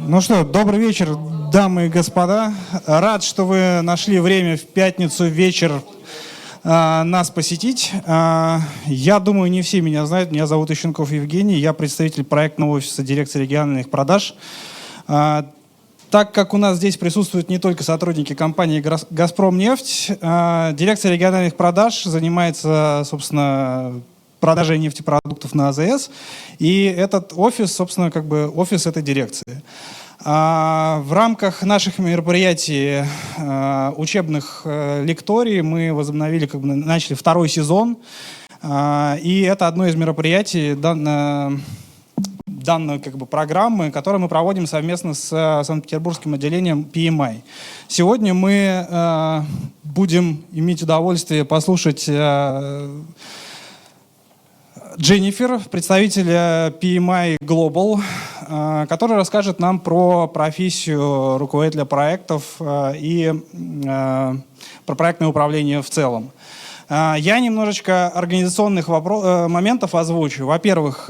Ну что, добрый вечер, дамы и господа. Рад, что вы нашли время в пятницу вечер нас посетить. Я думаю, не все меня знают. Меня зовут Ищенков Евгений. Я представитель проектного офиса дирекции региональных продаж. Так как у нас здесь присутствуют не только сотрудники компании «Газпромнефть», дирекция региональных продаж занимается, собственно, продажей нефтепродуктов на АЗС. И этот офис, собственно, как бы офис этой дирекции. В рамках наших мероприятий, учебных лекторий, мы возобновили, начали второй сезон. И это одно из мероприятий данной программы, которую мы проводим совместно с Санкт-Петербургским отделением PMI. Сегодня мы будем иметь удовольствие послушать Дженнифер, представителя PMI Global, который расскажет нам про профессию руководителя проектов и про проектное управление в целом. Я немножечко организационных моментов озвучу. Во-первых,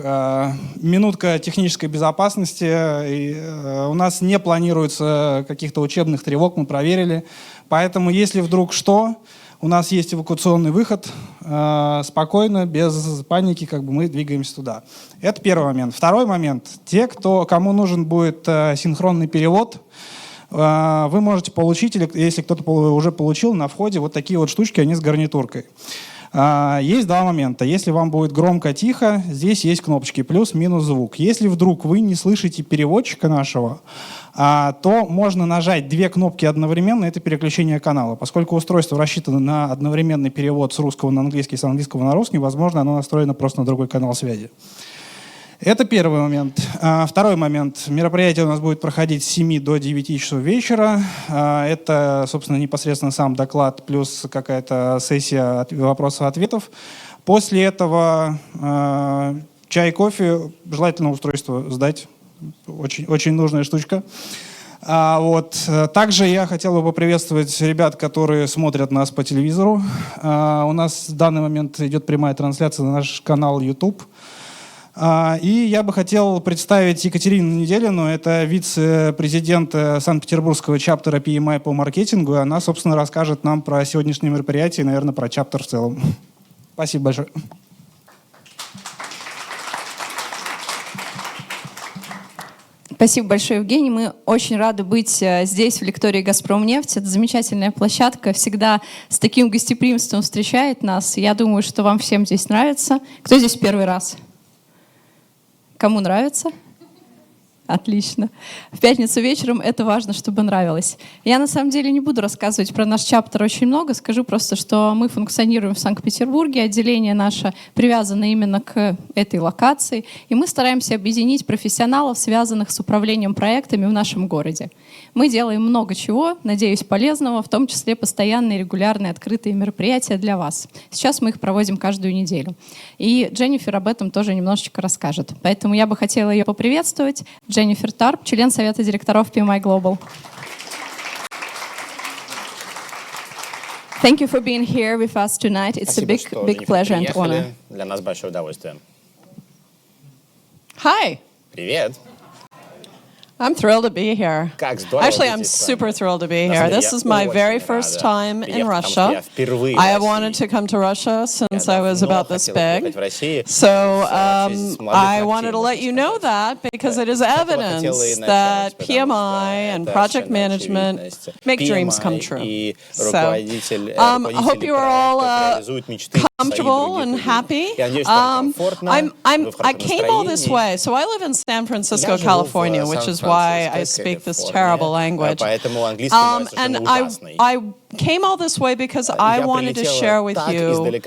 минутка технической безопасности. У нас не планируется каких-то учебных тревог, мы проверили. Поэтому, если вдруг что, у нас есть эвакуационный выход. Спокойно, без паники, мы двигаемся туда. Это первый момент. Второй момент. Те, кому нужен будет синхронный перевод, вы можете получить, или если кто-то уже получил, на входе вот такие вот штучки, они с гарнитуркой. Есть два момента. Если вам будет громко-тихо, здесь есть кнопочки плюс-минус звук. Если вдруг вы не слышите переводчика нашего, то можно нажать две кнопки одновременно, это переключение канала. Поскольку устройство рассчитано на одновременный перевод с русского на английский, с английского на русский, возможно, оно настроено просто на другой канал связи. Это первый момент. Второй момент. Мероприятие у нас будет проходить с 7 до 9 часов вечера. Это, собственно, непосредственно сам доклад плюс какая-то сессия вопросов-ответов. После этого чай, кофе, желательно устройство сдать. Очень, очень нужная штучка. Также я хотел бы поприветствовать ребят, которые смотрят нас по телевизору. У нас в данный момент идет прямая трансляция на наш канал YouTube. И я бы хотел представить Екатерину Неделину, это вице-президент Санкт-Петербургского чаптера PMI по маркетингу. Она, собственно, расскажет нам про сегодняшнее мероприятие и, наверное, про чаптер в целом. Спасибо большое. Спасибо большое, Евгений. Мы очень рады быть здесь, в лектории «Газпромнефть». Это замечательная площадка, всегда с таким гостеприимством встречает нас. Я думаю, что вам всем здесь нравится. Кто здесь первый раз? Кому нравится? Отлично. В пятницу вечером это важно, чтобы нравилось. Я на самом деле не буду рассказывать про наш чаптер очень много, скажу просто, что мы функционируем в Санкт-Петербурге, отделение наше привязано именно к этой локации, и мы стараемся объединить профессионалов, связанных с управлением проектами в нашем городе. Мы делаем много чего, надеюсь, полезного, в том числе постоянные, регулярные, открытые мероприятия для вас. Сейчас мы их проводим каждую неделю. И Дженнифер об этом тоже немножечко расскажет. Поэтому я бы хотела ее поприветствовать. Дженнифер Тарп, член Совета директоров PMI Global. Thank you for being here with us tonight. It's a big pleasure and honor. Для нас большое удовольствие. Hi. Привет. I'm thrilled to be here. Actually, I'm super thrilled to be here. This is my very first time in Russia. I have wanted to come to Russia since I was about this big. So I wanted to let you know that because it is evidence that PMI and project management make dreams come true. So I hope you are all comfortable and happy. I came all this way. So I live in San Francisco, California, which is why I speak this terrible language. And I came all this way because I wanted to share with you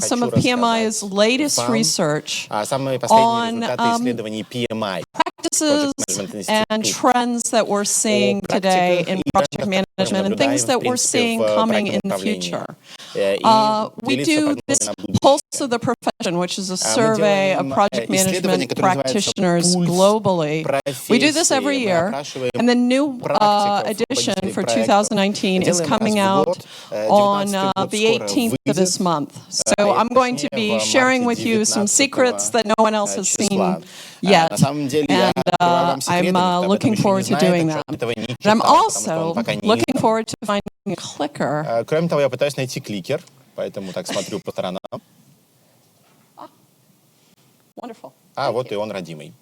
some of PMI's latest research on practices and trends that we're seeing today in project management and things that we're seeing coming in the future. We do this Pulse of the Profession, which is a survey of project management practitioners globally. We do this every year, and the new edition for 2019 is coming out on the 18th of this month. So I'm going to be sharing with you some secrets that no one else has seen yet. And I'm looking forward to doing that. And I'm also looking forward to finding a clicker. Кроме того, я пытаюсь найти кликер, поэтому так смотрю по сторонам. Wonderful. Вот и он, родимый.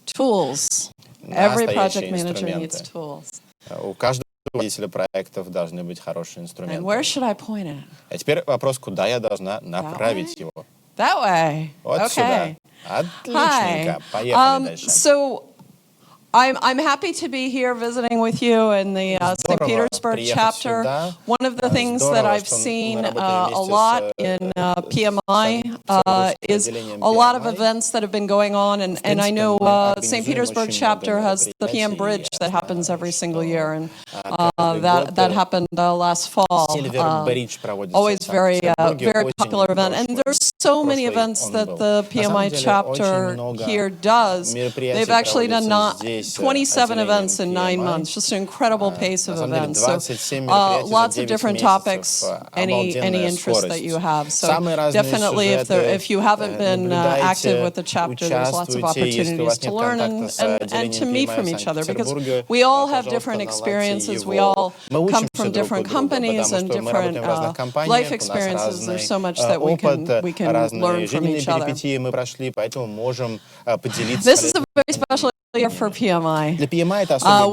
Tools. Every project manager needs tools. У каждого руководителя проектов должны быть хорошие инструменты. And where should I point it? А теперь вопрос, куда я должна направить его? That way. Вот сюда. Отличненько. Поехали дальше. So, I'm happy to be here visiting with you in the St. Petersburg chapter. One of the things that I've seen a lot in PMI is a lot of events that have been going on, and I know St. Petersburg chapter has the PM Bridge that happens every single year, and that happened last fall. Always very popular event, and there's so many events that the PMI chapter here does. They've actually done 27 events in 9 months, just an incredible pace of events. So lots of different topics, any interest that you have. So definitely if you haven't been active with the chapter, there's lots of opportunities to learn and to meet from each other, because we all have different experiences. We all come from different companies and different life experiences. There's so much that we can learn from each other. This is a very special year for PMI.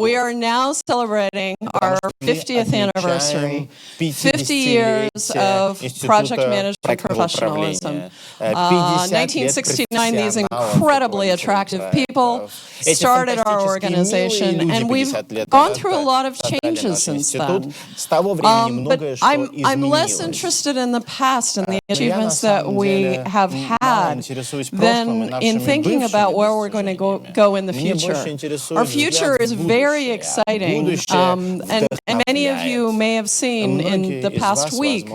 We are now celebrating our 50th anniversary, 50 years of project management professionalism. 1969, these incredibly attractive people started our organization, and we've gone through a lot of changes since then. But I'm less interested in the past and the achievements that we have had than in thinking about where we're going to go in the future. Our future is very exciting, and many of you may have seen in the past week,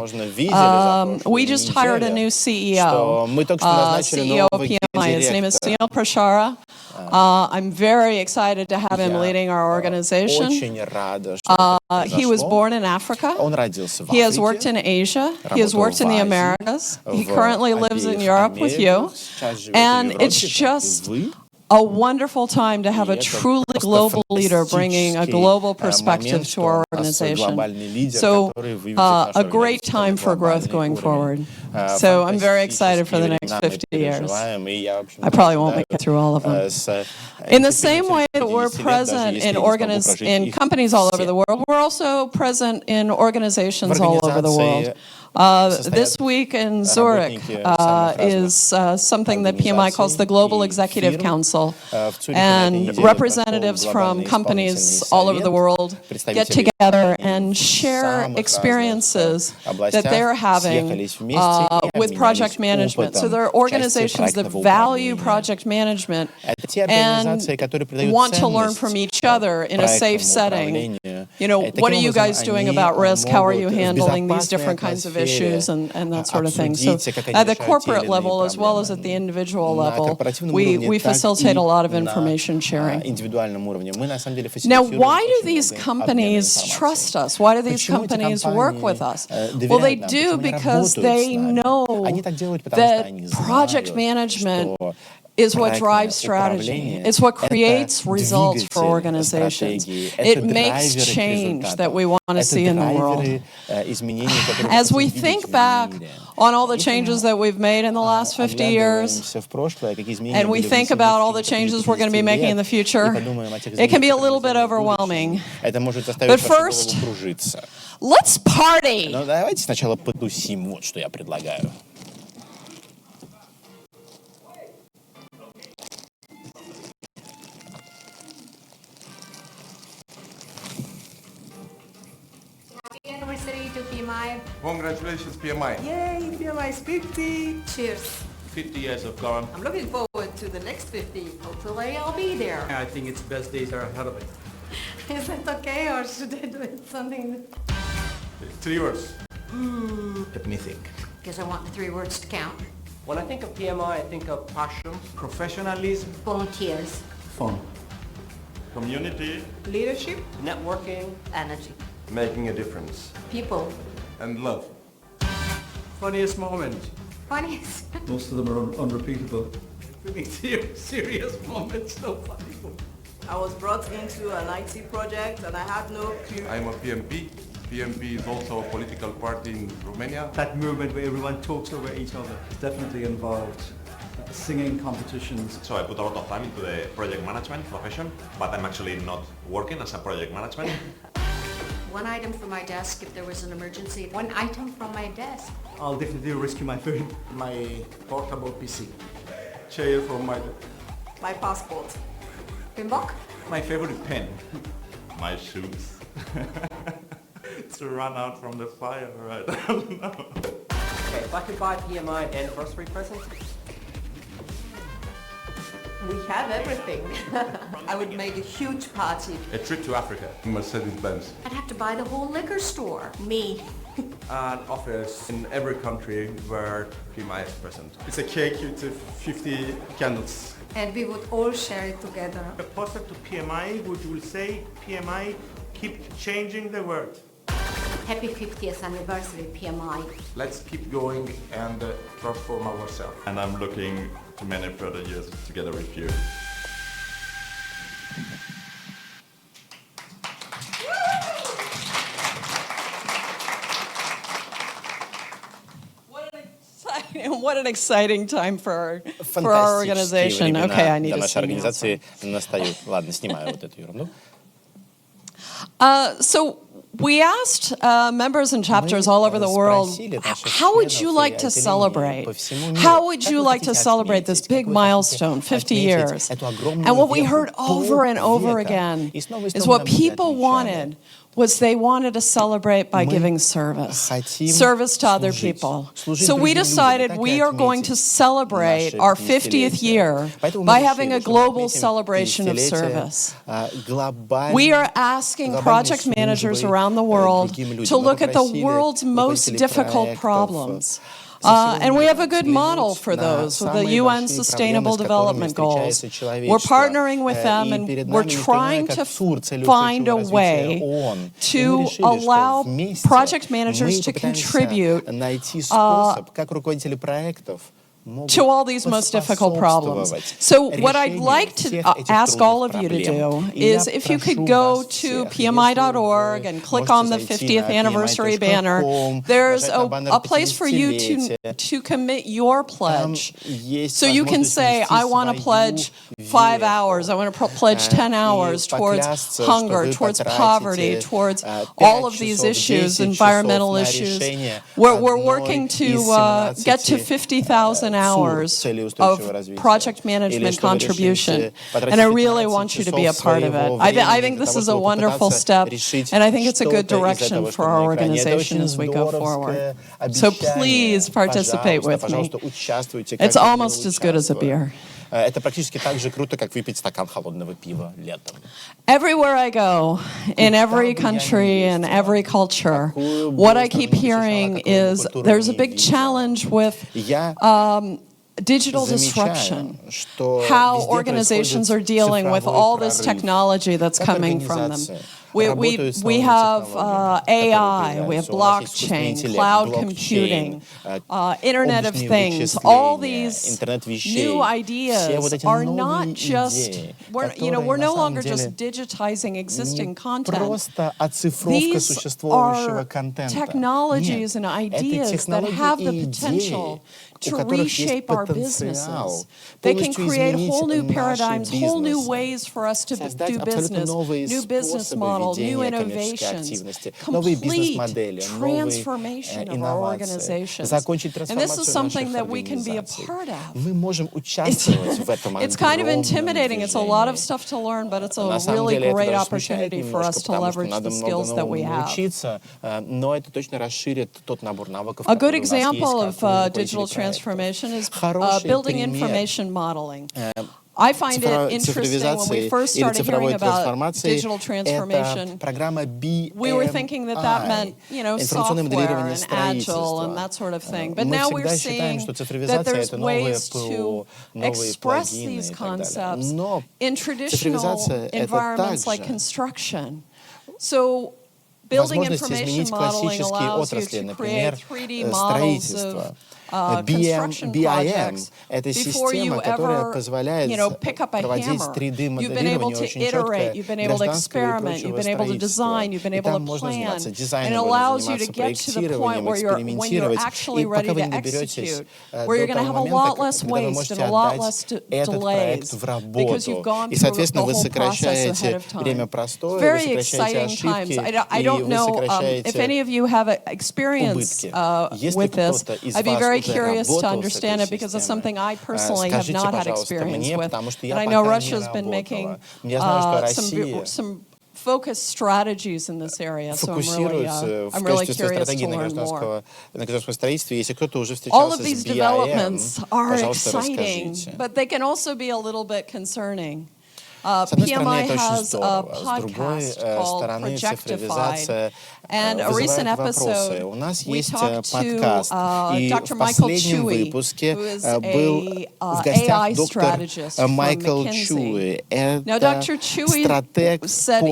we just hired a new CEO, CEO of PMI. His name is Sunil Prashara. I'm very excited to have him leading our organization. He was born in Africa. He has worked in Asia. He has worked in the Americas. He currently lives in Europe with you. And it's just a wonderful time to have a truly global leader bringing a global perspective to our organization. So a great time for growth going forward. So I'm very excited for the next 50 years. I probably won't make it through all of them. In the same way that we're present in companies all over the world, we're also present in organizations all over the world. This week in Zurich is something that PMI calls the Global Executive Council, and representatives from companies all over the world get together and share experiences that they're having with project management. So there are organizations that value project management and want to learn from each other in a safe setting. You know, what are you guys doing about risk? How are you handling these different kinds of issues and that sort of thing? So at the corporate level as well as at the individual level, we facilitate a lot of information sharing. Now, why do these companies trust us? Why do these companies work with us? Well, they do because they know that project management is what drives strategy. It's what creates results for organizations. It makes change that we want to see in the world. As we think back on all the changes that we've made in the last 50 years, and we think about all the changes we're going to be making in the future, it can be a little bit overwhelming. But first, let's party! Давайте сначала потусим, вот что я предлагаю. Anniversary to PMI. Congratulations, PMI. Yay, PMI is 50. Cheers. 50 years have gone. I'm looking forward to the next 50. Hopefully I'll be there. I think its best days are ahead of it. Is that okay, or should I do it something? 3 words. Let me think. Because I want the 3 words to count. When I think of PMI, I think of passion, Professionalism, Volunteers. fun, community, Leadership. networking, Energy. making a difference, People. and love. funniest moment. Funniest. Most of them are unrepeatable. Really serious moments, no funny moments. I was brought into an IT project and I had no clue. I'm a PMP. PMP is also a political party in Romania. That movement where everyone talks over each other definitely involved singing competitions. So I put a lot of time into the project management profession, but I'm actually not working as a project management. One item from my desk if there was an emergency. One item from my desk. I'll definitely rescue my phone. My portable PC. Chair from My passport. Bimbok? my favorite pen. My shoes. To run out from the fire, right? I don't know. Okay, if I could buy PMI an anniversary present, We have everything. I would make a huge party. A trip to Africa. Mercedes-Benz. I'd have to buy the whole liquor store. Me. An office in every country where PMI is present. It's a cake with 50 candles. And we would all share it together. A poster to PMI which will say PMI keep changing the world. Happy 50th anniversary, PMI. Let's keep going and transform ourselves. And I'm looking to many further years together with you. What an exciting time for our organization. Okay, I need to нашей организации настают. Ладно, снимаю вот эту ерунду. So we asked members and chapters all over the world, how would you like to celebrate? How would you like to celebrate this big milestone, 50 years? And what we heard over and over again is what people wanted was they wanted to celebrate by giving service to other people. So we decided we are going to celebrate our 50th year by having a global celebration of service. We are asking project managers around the world to look at the world's most difficult problems. And we have a good model for those with the UN Sustainable Development Goals. We're partnering with them and we're trying to find a way to allow project managers to contribute to all these most difficult problems. So what I'd like to ask all of you to do is if you could go to PMI.org and click on the 50th anniversary banner, there's a place for you to commit your pledge. So you can say, I want to pledge 5 hours, I want to pledge 10 hours towards hunger, towards poverty, towards all of these issues, environmental issues. We're working to get to 50,000 hours of project management contribution, and I really want you to be a part of it. I think this is a wonderful step, and I think it's a good direction for our organization as we go forward. So please participate with me. It's almost as good as a beer. Это практически так же круто, как выпить стакан холодного пива летом. Everywhere I go, in every country, in every culture, what I keep hearing is there's a big challenge with digital disruption, how organizations are dealing with all this technology that's coming from them. We have AI, we have blockchain, cloud computing, Internet of Things. All these new ideas are not just, we're no longer just digitizing existing content. These are technologies and ideas that have the potential to reshape our businesses. They can create whole new paradigms, whole new ways for us to do business, new business models, new innovations, complete transformation of our organizations. And this is something that we can be a part of. It's kind of intimidating. It's a lot of stuff to learn, but it's a really great opportunity for us to leverage the skills that we have. A good example of digital transformation is building information modeling. I find it interesting when we first started hearing about digital transformation, we were thinking that meant, software and agile and that sort of thing. But now we're seeing that there's ways to express these concepts in traditional environments like construction. So building information modeling allows you to create 3D models of construction projects, это before you система, которая ever, позволяет pick up a проводить hammer, 3D-моделирование you've been able to очень iterate, четкое you've been able to experiment, you've been able to design, you've been able to plan, and it allows you to get to the point where when you're actually ready to execute, where you're going to have a lot less waste and a lot less delays, because you've gone through the whole process ahead of time. It's very exciting times. I don't know if any of you have experience with this. I'd be very curious to understand it because it's something I personally have not had experience with. And I know Russia's been making some focused strategies in this area, so I'm really curious to learn more. All of these developments are exciting, but they can also be a little bit concerning. PMI has a podcast called Projectified, and a recent episode we talked to Dr. Michael Chewy, who is an AI strategist from McKinsey. Now, Dr. Chewy said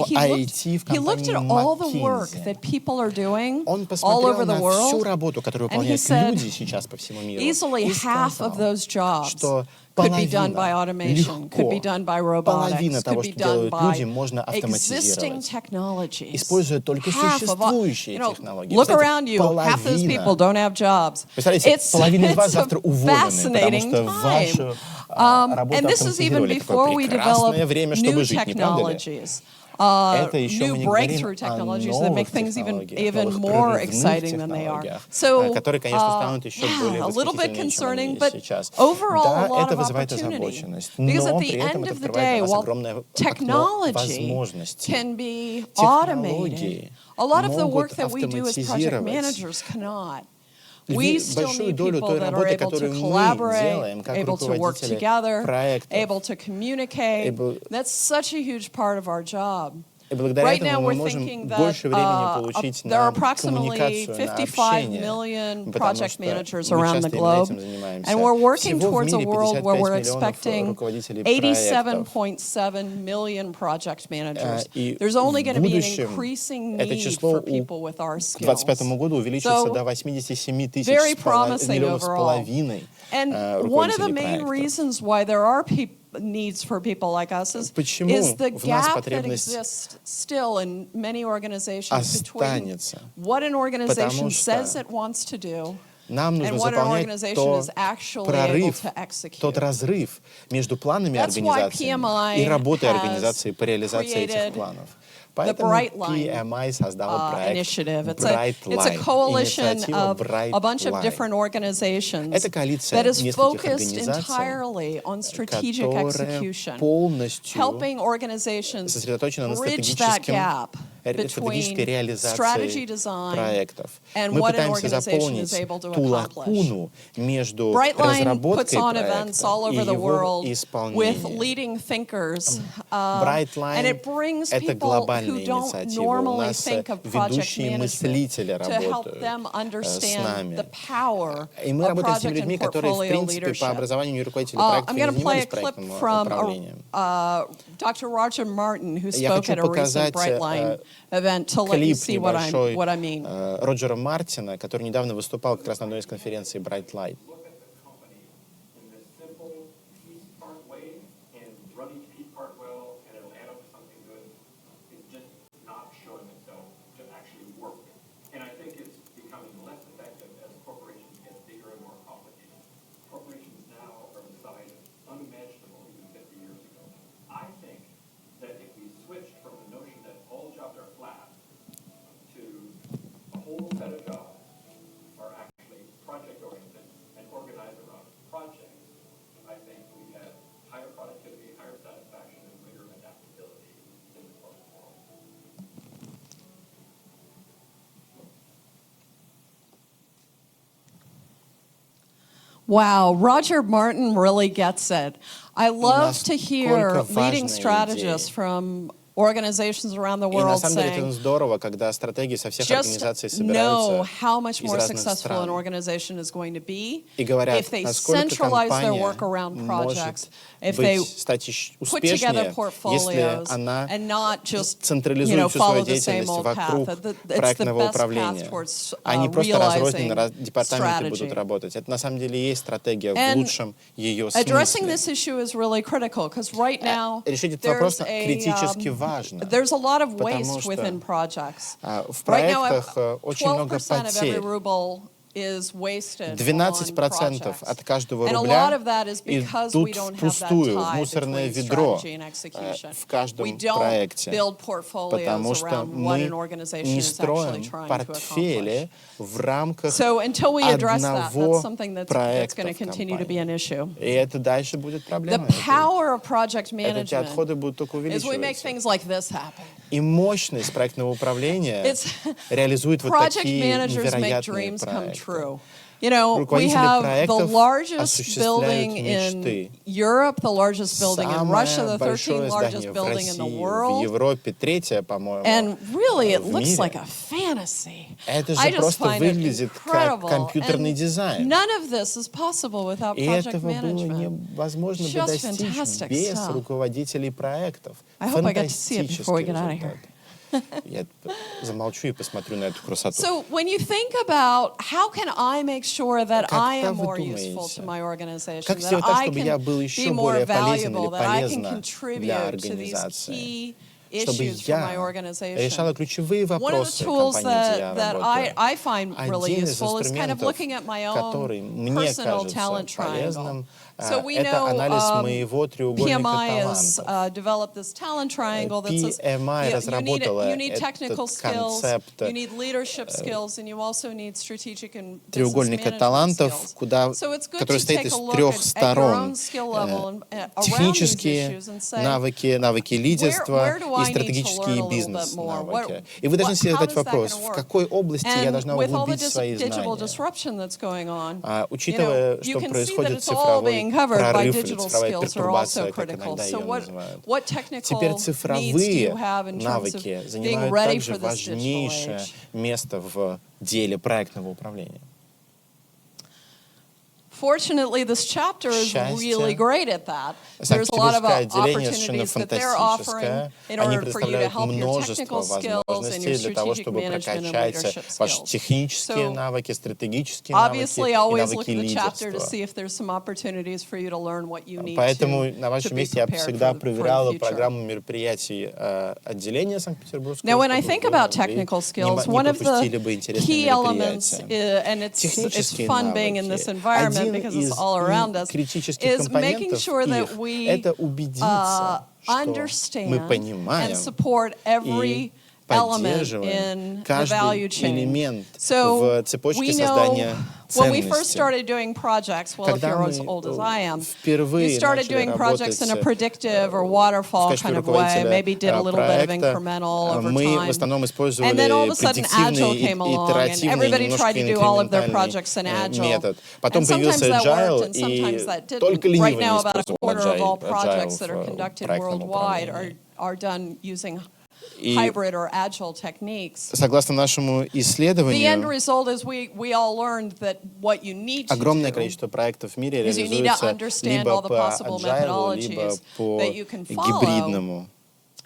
he looked at all the work that people are doing all over the world, and he said easily half of those jobs could be done by automation, could be done by robotics, could be done by existing technologies. Half of all, look around you, half those people don't have jobs. It's a fascinating time. And this is even before we develop new technologies. New breakthrough technologies that make things even more exciting than they are. So, a little bit concerning, but overall a lot of opportunity. Because at the end of the day, while technology can be automated, a lot of the work that we do as project managers cannot. We still need people that are able to collaborate, able to work together, able to communicate. That's such a huge part of our job. Right now we're thinking that there are approximately 55 million project managers around the globe, and we're working towards a world where we're expecting 87.7 million project managers. There's only going to be an increasing need for people with our skills. So, very promising overall. And one of the main reasons why there are needs for people like us is the gap that exists still in many organizations between what an organization says it wants to do and what an organization is actually able to execute. Тот разрыв между планами организации и работой организации по реализации этих планов. Поэтому PMI создал проект initiative. Brightline. It's a coalition of a bunch of different organizations that is focused entirely on strategic execution, helping organizations bridge that gap between strategy design and what an organization is able to accomplish. Brightline puts on events all over the world with leading thinkers, and it brings people who don't normally think of project management to help them understand the power of project and portfolio leadership. I'm going to play a clip from Dr. Roger Martin, who spoke at a recent Brightline event, to let you see what I mean. Роджера Мартина, который недавно выступал как раз на одной из конференций Brightline. Wow, Roger Martin really gets it. I love to hear leading strategists from organizations around the И на world самом деле это saying, здорово, когда стратегии со всех just организаций know собираются how much из more разных successful an стран organization is going to be и говорят, if they насколько centralize their компания work around projects, может if they стать put together успешнее, если portfolios она and not just, централизует всю follow свою the same деятельность old вокруг path. It's the проектного best path управления. towards Они просто разрознены, realizing департаменты будут strategy. работать. Это на самом деле и есть стратегия в And лучшем ее addressing смысле. this issue is really critical because right now Решить этот вопрос there's критически важно, there's a lot of потому waste что within projects. в Right now, проектах очень много 12% of every потерь. ruble is wasted 12% от каждого and a рубля lot of that is because we идут don't have that впустую, в tie мусорное between ведро strategy and execution. в каждом We don't проекте, build portfolios потому что around what an мы organization не is actually строим trying to accomplish. портфели в рамках So until we address that, одного that's something that's проекта going to в continue to be an компании. issue. И это дальше будет The проблемой. power of project Эти management отходы будут только is we make увеличиваться. things like this happen. И мощность проектного управления It's реализует вот project такие managers make невероятные dreams come проекты. true. You know, we Руководители have the проектов largest осуществляют building мечты. in Europe, the largest building in Russia, the Самое большое 13th largest здание в building in the России, в world. Европе, третье, по-моему, And really, it в looks мире. like a fantasy. Это I же just просто find it выглядит как incredible. компьютерный And дизайн. none of this is possible without И project этого было management. невозможно бы Just достичь fantastic без stuff. руководителей проектов. I hope I get to see it before we Фантастический get out of результат. here. Я замолчу и посмотрю на эту красоту. So when you think about how can I make sure that I am more вы useful to думаете, my organization, как that сделать так, I чтобы я can был be еще more более полезен valuable, или that I can полезна для contribute to these организации, key чтобы issues for my я organization? решала ключевые One of the вопросы tools компании, где я that работаю. I find really Один из useful is kind of инструментов, looking at my который own мне personal кажется talent triangle. полезным, So we это know анализ моего треугольника PMI has талантов. developed this talent triangle that says PMI разработала you need technical этот skills, концепт you need leadership skills, and you also need strategic and business треугольника management талантов, skills. So it's good который to стоит take из a look трех at your сторон. own skill level and around these Технические issues and say, навыки лидерства where do I и need to стратегические learn a little bit бизнес-навыки. more? И вы должны себе How задать does that вопрос, gonna в work? какой области я And должна with all the углубить свои digital знания. disruption that's going on, Учитывая, you что can see that происходит it's all цифровой being covered by прорыв или digital цифровая skills are also пертурбация, как critical. иногда So ее называют. what technical Теперь needs do цифровые you have in terms of навыки being занимают ready также for this digital важнейшее age? место в деле проектного управления. Fortunately, this chapter is really great at that. There's a lot of отделение совершенно opportunities that they're offering фантастическое. in Они order for you to предоставляют help your множество technical skills and your возможностей для того, strategic чтобы management and прокачать leadership ваши skills. технические So, навыки, стратегические навыки obviously, и always look навыки at the chapter to лидерства. see if there's some opportunities for you to learn what you need Поэтому на to вашем be месте я prepared всегда for the проверяла future. программу мероприятий отделения Санкт-Петербургского. Now, when I think about technical skills, one of the key elements, and it's fun being in this environment because it's all around us, is making sure that we understand and support every element in the value chain. So we know when we first started doing projects, well, if you're as old as I am, you started doing projects in a predictive or waterfall kind of way, maybe did a little bit of incremental over time. And then all of a sudden Agile came along and everybody tried to do all of their projects in Agile. And sometimes that worked and sometimes that didn't. Right now about a quarter of all projects that are conducted worldwide are done using hybrid or agile techniques. Согласно нашему исследованию, the end result is we all learned that what you need to огромное количество проектов в мире реализуется либо по agile, либо по гибридному.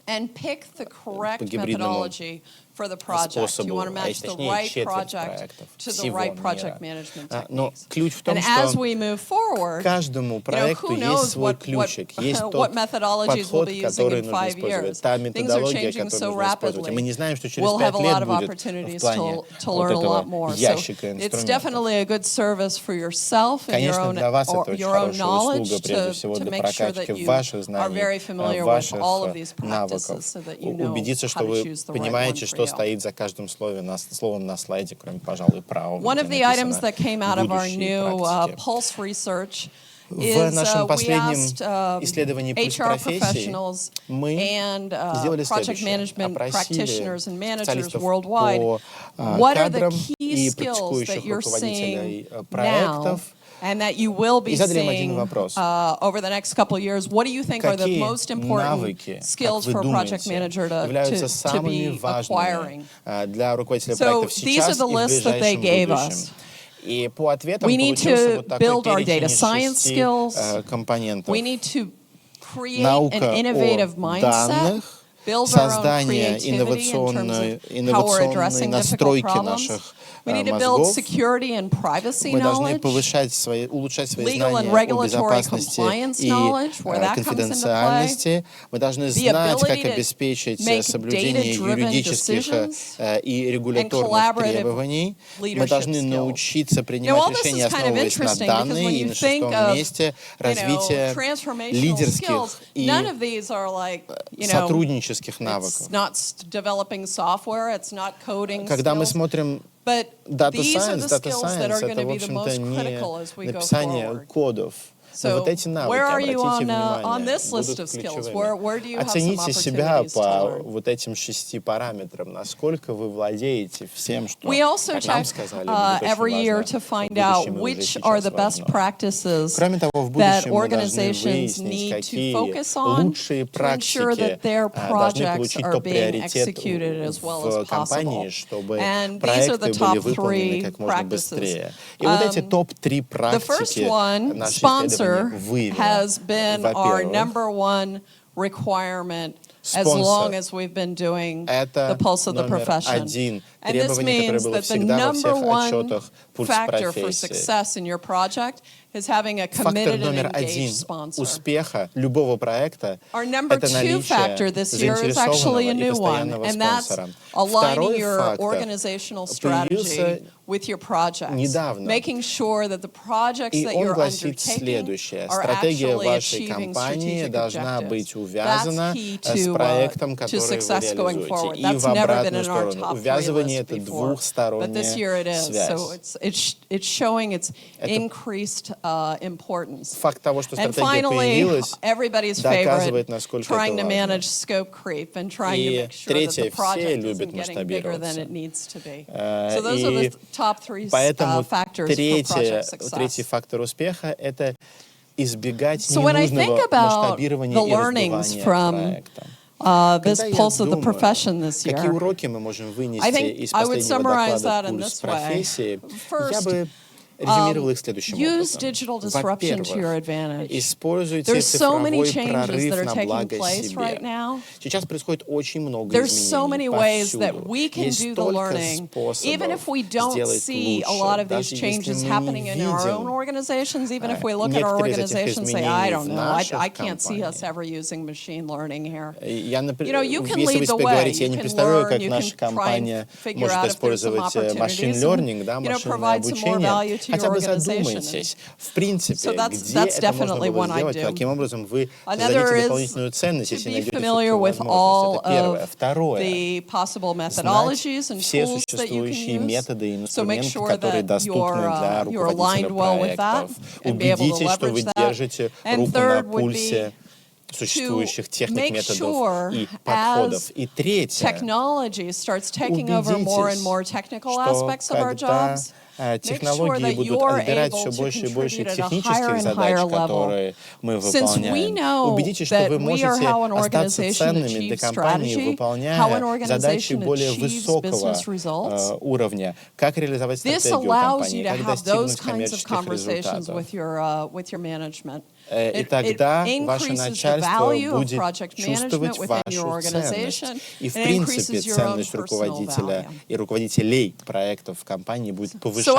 And pick the correct methodology for the project. You want to match the right project to the right project management techniques. And as we move forward, каждому проекту есть свой ключик, есть тот подход, который нужно использовать, та методология, которую нужно использовать. Мы не знаем, что через 5 лет будет в плане вот этого ящика инструментов. Конечно, для вас это очень хорошая услуга, прежде всего для прокачки ваших знаний, ваших навыков. Убедиться, что вы понимаете, что стоит за каждым словом на слайде, кроме, пожалуй, правого. One of the items that came out of our new Pulse research в нашем последнем исследовании профессии мы сделали следующее. Опросили специалистов по кадрам и практикующих руководителей проектов and that you will be И задаем один seeing вопрос. Over the next couple of years. What do you think are the most important skills for a project manager to be acquiring? Для руководителя So проектов these are сейчас the и в lists that they ближайшем gave будущем. us. И по ответам We need получился to вот такой build our перечень data из science 6 skills. компонентов. We need to create Наука an innovative о mindset. данных, Build our own создание creativity in terms of инновационной how we're addressing difficult настройки problems. наших We need to build мозгов. security and privacy Мы должны knowledge, улучшать свои legal and знания о regulatory безопасности compliance и knowledge, where that comes into play, конфиденциальности. Мы должны the знать, как ability to обеспечить make соблюдение data-driven юридических decisions, и and регуляторных collaborative требований. Мы leadership должны skills. научиться Now, принимать all this решения, is kind of основываясь на interesting because when данные. И you на think шестом of, месте развитие transformational лидерских skills, и none of these are like, сотруднических навыков. it's not developing software, it's not coding Когда мы skills. смотрим But Data these are the Science, skills that are going это, to в be the общем-то, most не critical as we go написание forward. кодов. Но So, вот эти навыки, where are you обратите on внимание, this list будут of skills? ключевыми. Where do you have some Оцените себя opportunities to по learn? вот этим 6 параметрам, насколько вы владеете всем, что, We also как нам check сказали, будет every очень year важно to в find будущем out и уже which сейчас are the best важно. practices Кроме того, в that будущем мы должны organizations выяснить, need to какие focus on лучшие to ensure практики that their должны projects получить are being топ-приоритет executed as well в as компании, possible. чтобы And these are проекты the были top выполнены 3 как можно practices. быстрее. И вот эти топ-3 The first практики one, наши sponsor, исследования выявили. has been our Во-первых, number one requirement as long as we've been doing the pulse of the profession. And this means that the number one factor for success in your project is having a committed and engaged sponsor. Успеха любого проекта Our number это two factor this year is actually a new one, and that's aligning your organizational strategy with your projects, making sure that the projects that you're undertaking are actually achieving strategic objectives. That's key to success going forward. That's never been in our top 3 list before, but this year it is. So it's showing its increased importance. And finally, everybody's favorite, trying to manage scope creep and trying to make sure that the project isn't getting bigger than it needs to be. So those are the top 3 factors for project success. Третий фактор успеха — это избегать ненужного масштабирования и раздувания проекта. This pulse of the profession this year. Какие уроки мы можем вынести из последнего доклада «Пульс профессии»? Я бы резюмировал их следующим образом. Во-первых, используйте цифровой прорыв на благо себе. Сейчас происходит очень много изменений повсюду. Есть столько способов сделать лучше. Даже если мы не видим некоторые из этих изменений в наших компаниях. Если вы говорите, я не представляю, как наша компания может использовать machine learning, да, машинное обучение, хотя бы задумайтесь, в принципе, где это можно было бы сделать, каким образом вы создадите дополнительную ценность, если найдете такую возможность. Это первое. Второе. Знать все существующие методы и инструменты, которые доступны для руководителя проектов. Убедитесь, что вы держите руку на пульсе существующих техник, методов и подходов. И третье. Убедитесь, что когда технологии будут отбирать все больше и больше технических задач, которые мы выполняем. Убедитесь, что вы можете остаться ценными для компании, выполняя задачи более высокого уровня. Как реализовать стратегию компании, как достигнуть коммерческих результатов. И тогда ваше начальство будет чувствовать вашу ценность. И в принципе ценность руководителя и руководителей проектов в компании будет повышаться.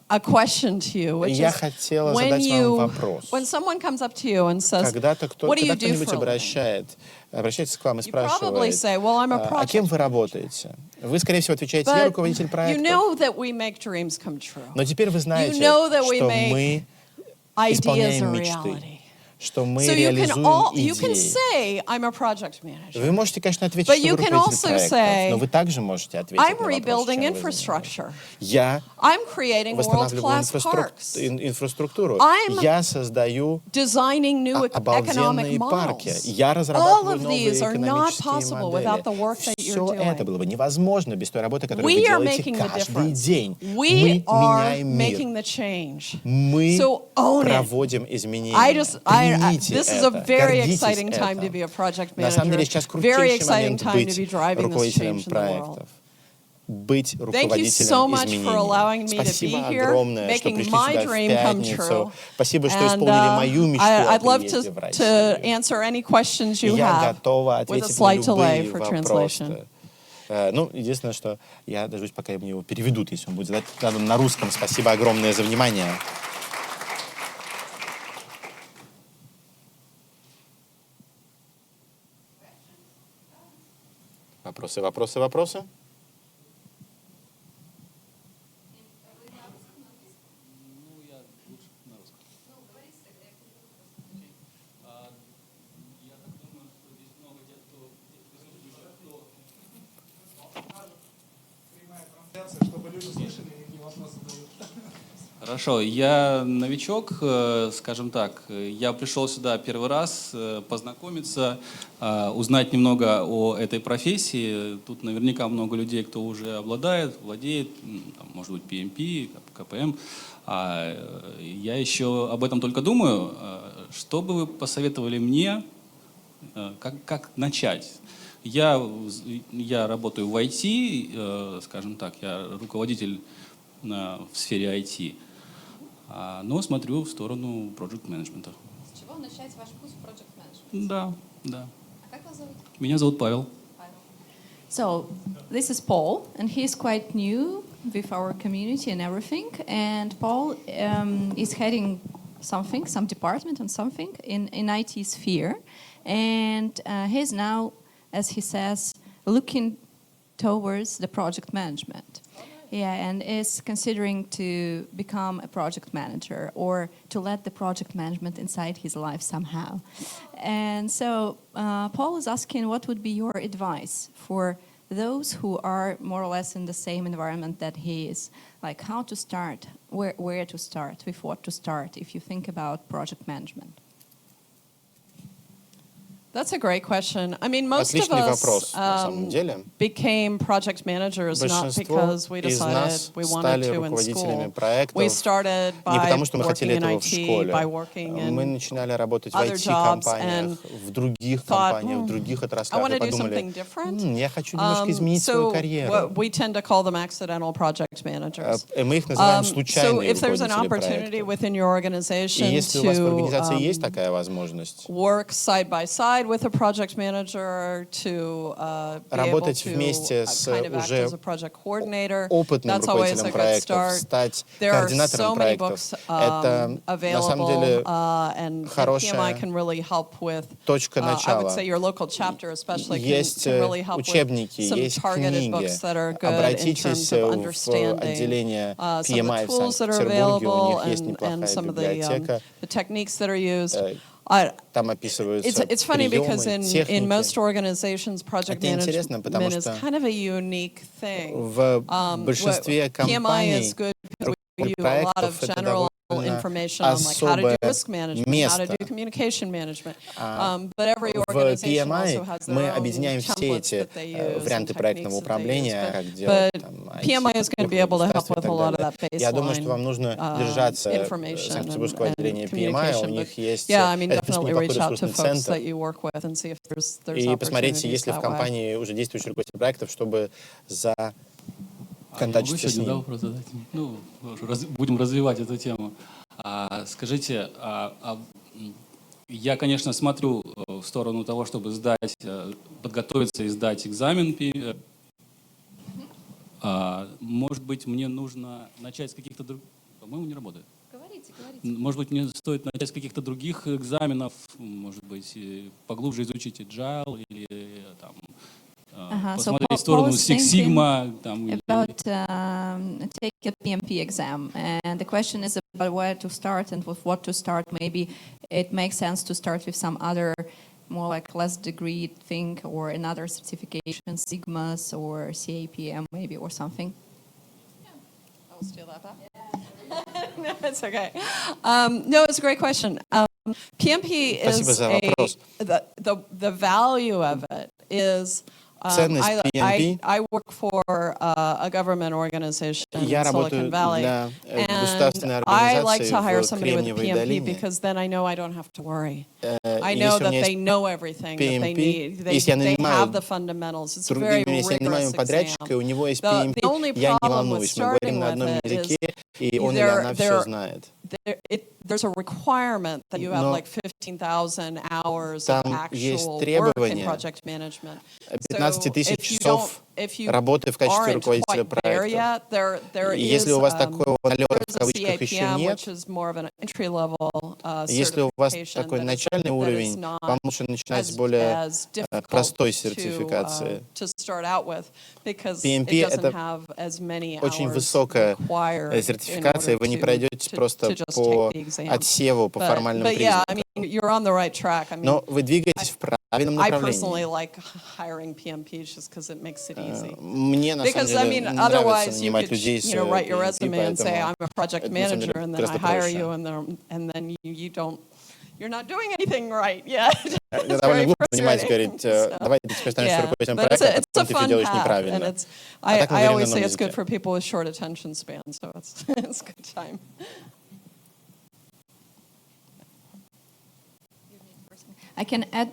A question to you, which Я is хотела задать вам вопрос. When someone comes up to you and says, когда what do you do кто-нибудь for a обращается к вам и you probably спрашивает, say, well, I'm a а кем вы работаете? Вы, скорее всего, отвечаете, я руководитель проекта. You know that we make dreams come true. Но теперь вы знаете, you know that что мы исполняем мечты, что мы реализуем идеи. Вы можете, конечно, ответить, что вы руководитель проектов, но вы также можете ответить на вопрос, я восстанавливаю инфраструктуру, я создаю обалденные парки, я разрабатываю новые экономические модели. Все это было бы невозможно без той работы, которую вы делаете каждый день. Мы меняем мир. Мы проводим изменения. Примите это, гордитесь этим. На самом деле сейчас крутейший момент быть руководителем проектов. Быть руководителем изменений. Спасибо огромное, что пришли сюда в пятницу. Спасибо, что исполнили мою мечту о приезде в Россию. Я готова ответить на любые вопросы. Ну, единственное, что я дождусь, пока мне его переведут, если он будет задать на русском. Спасибо огромное за внимание. Вопросы, вопросы, вопросы? Хорошо, я новичок, скажем так. Я пришел сюда первый раз познакомиться, узнать немного о этой профессии. Тут наверняка много людей, кто уже обладает, владеет, там, может быть, PMP, КПМ. Я еще об этом только думаю. Что бы вы посоветовали мне, как начать? Я работаю в IT, скажем так, я руководитель в сфере IT. Но смотрю в сторону проект-менеджмента. С чего начать ваш путь в проект-менеджмент? Да, да. А как вас зовут? Меня зовут Павел. So, this is Paul, and he's quite new with our community and everything. And Paul is heading something, some department on something in IT sphere. And he's now, as he says, looking towards the project management. Yeah, and is considering to become a project manager or to let the project management inside his life somehow. And so Paul is asking, what would be your advice for those who are more or less in the same environment that he is? Like how to start, where to start, with what to start, if you think about project management? That's a great question. I mean, most of us became project managers not because we decided we wanted to in school. We started by working in IT, by working in other jobs, and thought, I want to do something different. So we tend to call them accidental project managers. So if there's an opportunity within your organization to work side by side with a project manager, to be able to kind of act as a project coordinator, that's always a good start. There are so many books available, and PMI can really help with, I would say your local chapter especially can really help with some targeted books that are good in terms of understanding some of the tools that are available and some of the techniques that are used. It's funny because in most organizations, project management is kind of a unique thing. PMI is good because we give you a lot of general information on like how to do risk management, how to do communication management. But every organization also has their own templates that they use and techniques that they use. But PMI is going to be able to help with a lot of that baseline information and communication. Yeah, I mean, definitely reach out to folks that you work with and see if there's и посмотрите, есть ли в компании уже действующий руководитель проектов, чтобы контактировать с ним. Вопрос задать? Ну, будем развивать эту тему. Скажите, я, конечно, смотрю в сторону того, чтобы сдать, подготовиться и сдать экзамен. Может быть, мне нужно начать с каких-то других... По-моему, не работает. Говорите. Может быть, мне стоит начать с каких-то других экзаменов, может быть, поглубже изучить agile или там... посмотреть в сторону Six Sigma. About take a PMP exam, and the question is about where to start and with what to start. Maybe it makes sense to start with some other, more like less degree thing, or another certification, Sigmas or CAPM maybe, or something. Yeah. I'll steal that back. No, it's okay. No, it's a great question. PMP is the value of it is I work for a government organization in Silicon Valley, and I like to hire somebody with a PMP because then I know I don't have to worry. I know that they know everything that they need. They have the fundamentals. It's a very rigorous exam. The only problem with starting with it is there's a requirement that you have like 15,000 hours of actual work in project management. 15 тысяч часов работы в качестве руководителя проекта. Если у вас такого налета в кавычках еще нет, если у вас такой начальный уровень, вам лучше начинать с более простой сертификации. PMP — это очень высокая сертификация, вы не пройдете просто по отсеву, по формальным признакам. Но вы двигаетесь в правильном направлении. Мне, на самом деле, нравится нанимать людей с PMP, поэтому гораздо проще. You're not doing anything right yet. Это довольно глупо занимать, говорить, давай ты теперь станешь руководителем проекта, а потом ты все делаешь неправильно. I always say it's good for people with short attention span, so it's a good time. I can add,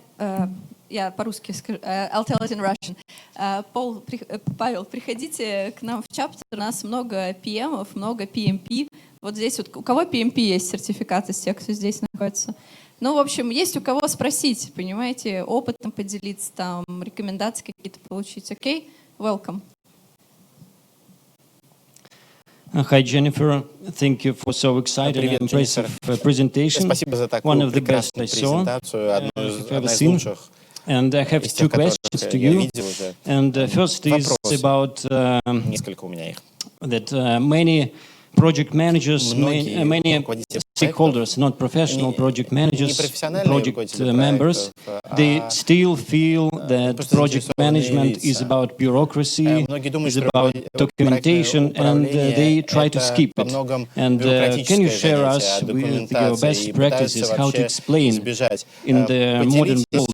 я по-русски скажу, I'll tell it in Russian. Павел, приходите к нам в чаптер, у нас много PM-ов, много PMP. Вот здесь вот, у кого PMP есть сертификат из тех, кто здесь находится? Ну, в общем, есть у кого спросить, понимаете, опытом поделиться, там, рекомендации какие-то получить. Окей? Welcome. Hi, Jennifer. Thank you for so exciting and impressive presentation. One of the best I saw. I've ever seen. And I have two questions to you. And first is about that many project managers, many stakeholders, not professional project managers, project members, they still feel that project management is about bureaucracy, is about documentation, and they try to skip it. And can you share us with your best practices how to explain in the modern world,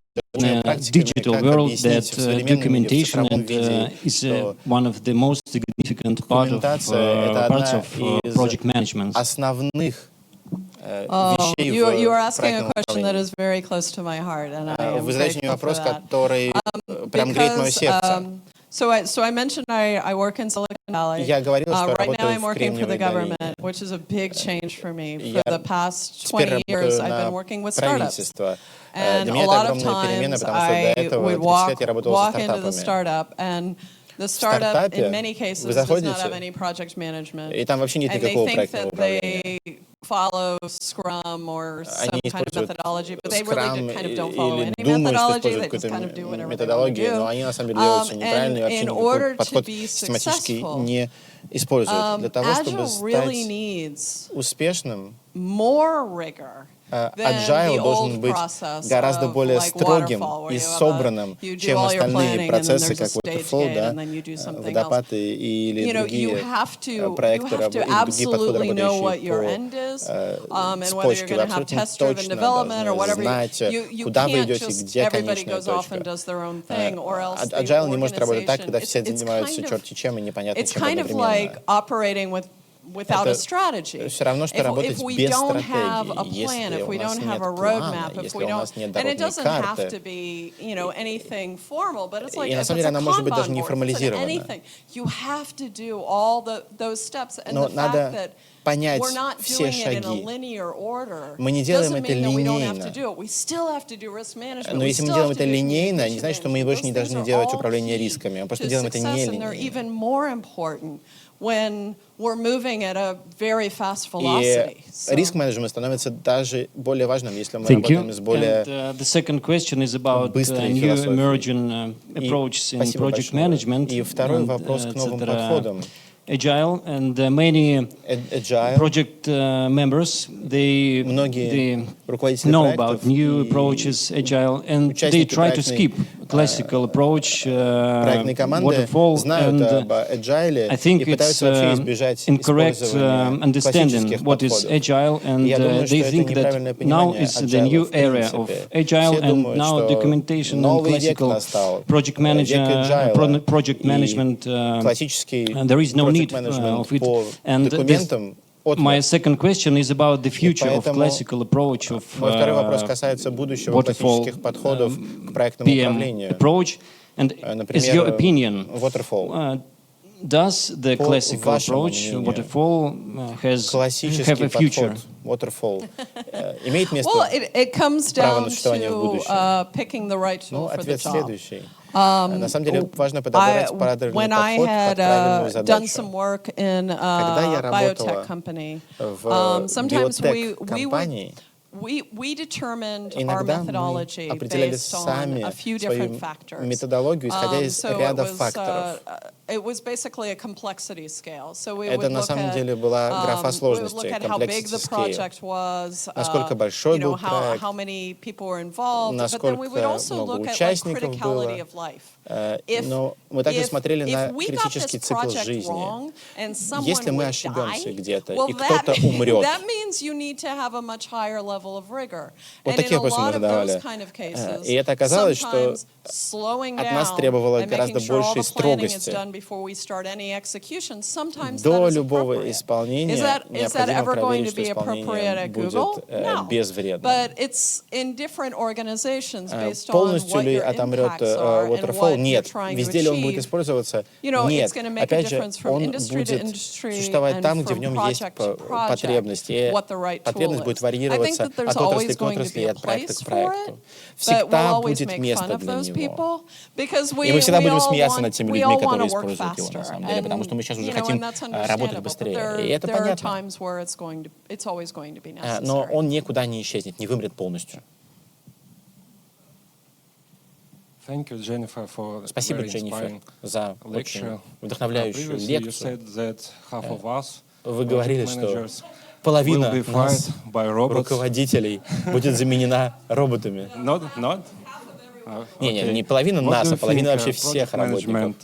digital world, that documentation is one of the most significant parts of project management? You are asking a question that is very close to my heart, and I am grateful for that. So I mentioned I work in Silicon Valley. Right now I'm working for the government, which is a big change for me. For the past 20 years, I've been working with startups. And a lot of times I would walk into the startup, and the startup, in many cases, does not have any project management. And they think that they follow Scrum or some kind of methodology, but they really kind of don't follow any methodology. They just kind of do whatever they want to do. And in order to be successful, Agile really needs more rigor. Agile должен быть гораздо более строгим и собранным, чем остальные процессы, как waterfall, да, водопад или другие проекты, другие подходы, работающие по цепочке. Вы абсолютно точно должны знать, куда вы идете, где конечная точка. Agile не может работать так, когда все занимаются черти чем и непонятно чем одновременно. Without a strategy. Все равно, что работать без стратегии, если у вас нет плана, если у вас нет дорожной карты. И на самом деле она может быть даже не формализирована. Но надо понять все шаги. Мы не делаем это линейно. Но если мы делаем это линейно, не значит, что мы больше не должны делать управление рисками. Мы просто делаем это не линейно. when we're moving at a very fast velocity. И риск-менеджмент становится даже более важным, если мы работаем с более the second question is about new emerging approaches in project management. И второй вопрос к новым подходам. Agile, and many project members, they know about new approaches, agile, and they try to skip classical approach, waterfall, and I think it's incorrect understanding what is agile, and they think that now is the new era of agile, and now documentation and classical project management, and there is no need of it. And my second question is about the future of classical approach of waterfall PM approach. And is your opinion, does the classical approach waterfall have a future? Waterfall имеет место? Well, it comes down to picking the right tool for the job. На самом деле важно подобрать правильный подход под правильную задачу. Done some work in a biotech company, sometimes we determined our methodology based on a few different factors. Методологию исходя из ряда факторов. It was basically a complexity scale. So we Это на самом деле была графа сложности, complexity scale. Насколько большой был проект, насколько много участников было. Но мы также смотрели на критический цикл жизни. Если мы ошибемся где-то и кто-то умрет, вот такие вопросы мы задавали. И это оказалось, что от нас требовало гораздо большей строгости. До любого исполнения необходимо проверить, что исполнение будет безвредно. Полностью ли отомрет waterfall? Нет. Везде ли он будет использоваться? Нет. Опять же, он будет существовать там, где в нем есть потребность. И потребность будет варьироваться от отрасли к отрасли и от проекта к проекту. Всегда будет место для него. И мы всегда будем смеяться над теми людьми, которые используют его на самом деле, потому что мы сейчас уже хотим работать быстрее. И это понятно. Но он никуда не исчезнет, не вымрет полностью. Спасибо, Дженнифер, за очень вдохновляющую лекцию. Вы говорили, что половина нас, руководителей, будет заменена роботами. Не половина нас, а половина вообще всех работников.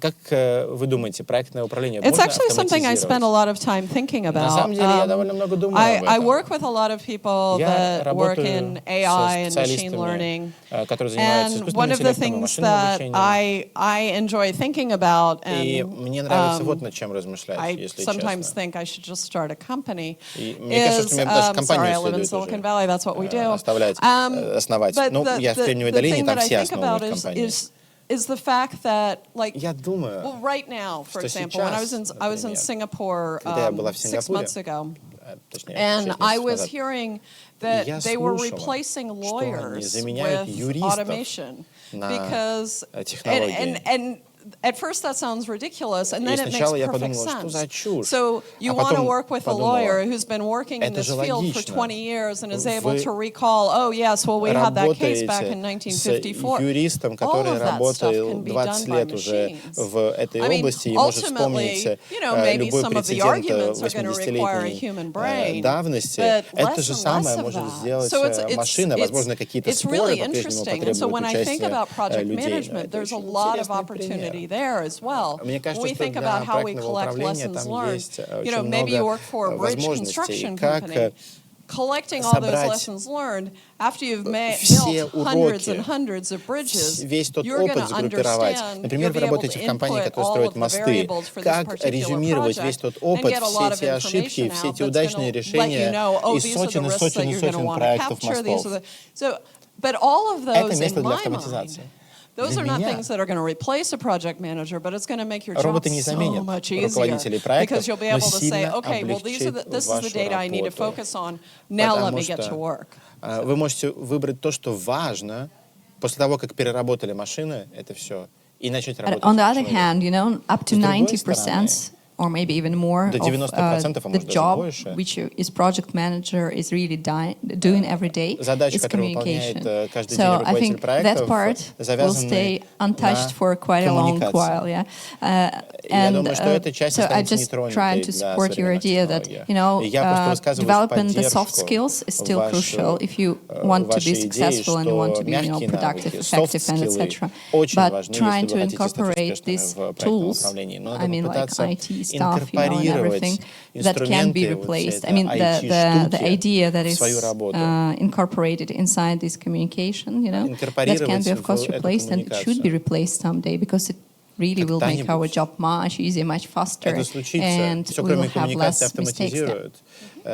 Как вы думаете, проектное управление можно автоматизировать? На самом деле, я довольно много думаю об этом. I work with a lot of people that work in AI and machine learning. And one of the things that I enjoy thinking about, and I sometimes think I should just start a company, is, sorry, I live in Silicon Valley, that's what we do. But the thing that I think about is the fact that, like, well, right now, for example, when I was in Singapore 6 months ago, and I was hearing that they were replacing lawyers with automation because and at first that sounds ridiculous, and then it makes perfect sense. So you want to work with a lawyer who's been working in this field for 20 years and is able to recall, oh yes, well we had that case back in 1954. All of that stuff can be done by machines. I mean, ultimately, you know, maybe some of the arguments are going to require a human brain, but less and less of that. So it's really interesting. And so when I think about project management, there's a lot of opportunity there as well. When we think about how we collect lessons learned, you know, maybe you work for a bridge construction company. Collecting all those lessons learned, after you've built hundreds and hundreds of bridges, you're going to understand, например, вы работаете в компании, которая строит мосты. Как резюмировать весь тот опыт, все эти ошибки, все эти удачные решения и сотен проектов мостов? Это место для автоматизации. Those are not things that are going to replace a project manager, but it's going to make your job so much easier because you'll be able to say, okay, well, this is the data I need to focus on. Now let me get to work. Вы можете выбрать то, что важно, после того, как переработали машины, это все, и начать But работать. on the other hand, you know, up to 90%, or maybe even more, до 90%, of the job which is project manager is really doing every day is communication. So I think that part will stay untouched for quite a long while. Yeah. So I just try to support your idea that, you know, developing the soft skills is still crucial if you want to be successful and you want to be, you know, productive, effective, and etc. But trying to incorporate these tools, I mean, like IT stuff, you know, and everything that can be replaced. I mean, the idea that is incorporated inside this communication, you know, that can be, of course, replaced, and it should be replaced someday, because it really will make our job much easier, much faster, and we will have less mistakes there.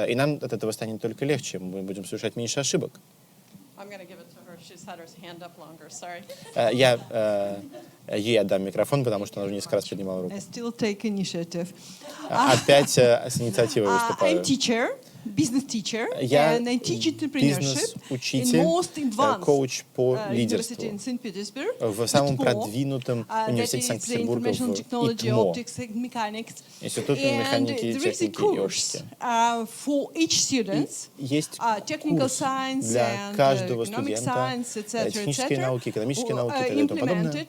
И нам от этого станет только легче, мы будем совершать меньше ошибок. Я ей отдам микрофон, потому что она уже несколько раз поднимала руку. Опять с инициативой выступаю. Я бизнес-учитель, коуч по лидерству в самом продвинутом университете Санкт-Петербурга в ИТМО, Институт механики, техники и оптики. Есть курс для каждого студента технические науки, экономические науки и тому подобное.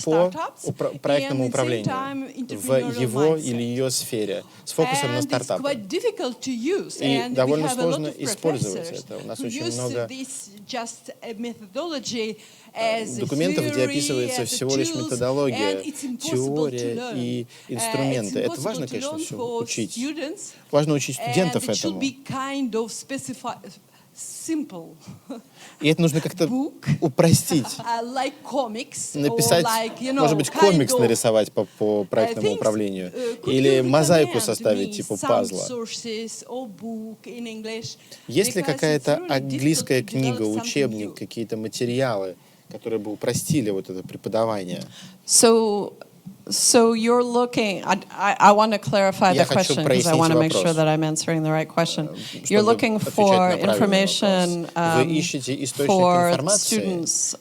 По проектному управлению в его или ее сфере с фокусом на стартапы. И довольно сложно использовать это. У нас очень много документов, где описывается всего лишь методология, теория и инструменты. Это важно, конечно, все учить. Важно учить студентов этому. И это нужно как-то упростить. Написать, может быть, комикс нарисовать по проектному управлению. Или мозаику составить, типа пазла. Есть ли какая-то английская книга, учебник, какие-то материалы, которые бы упростили вот это преподавание? So you're looking, I want to clarify the question because I want to make sure that I'm answering the right question. You're looking for information for students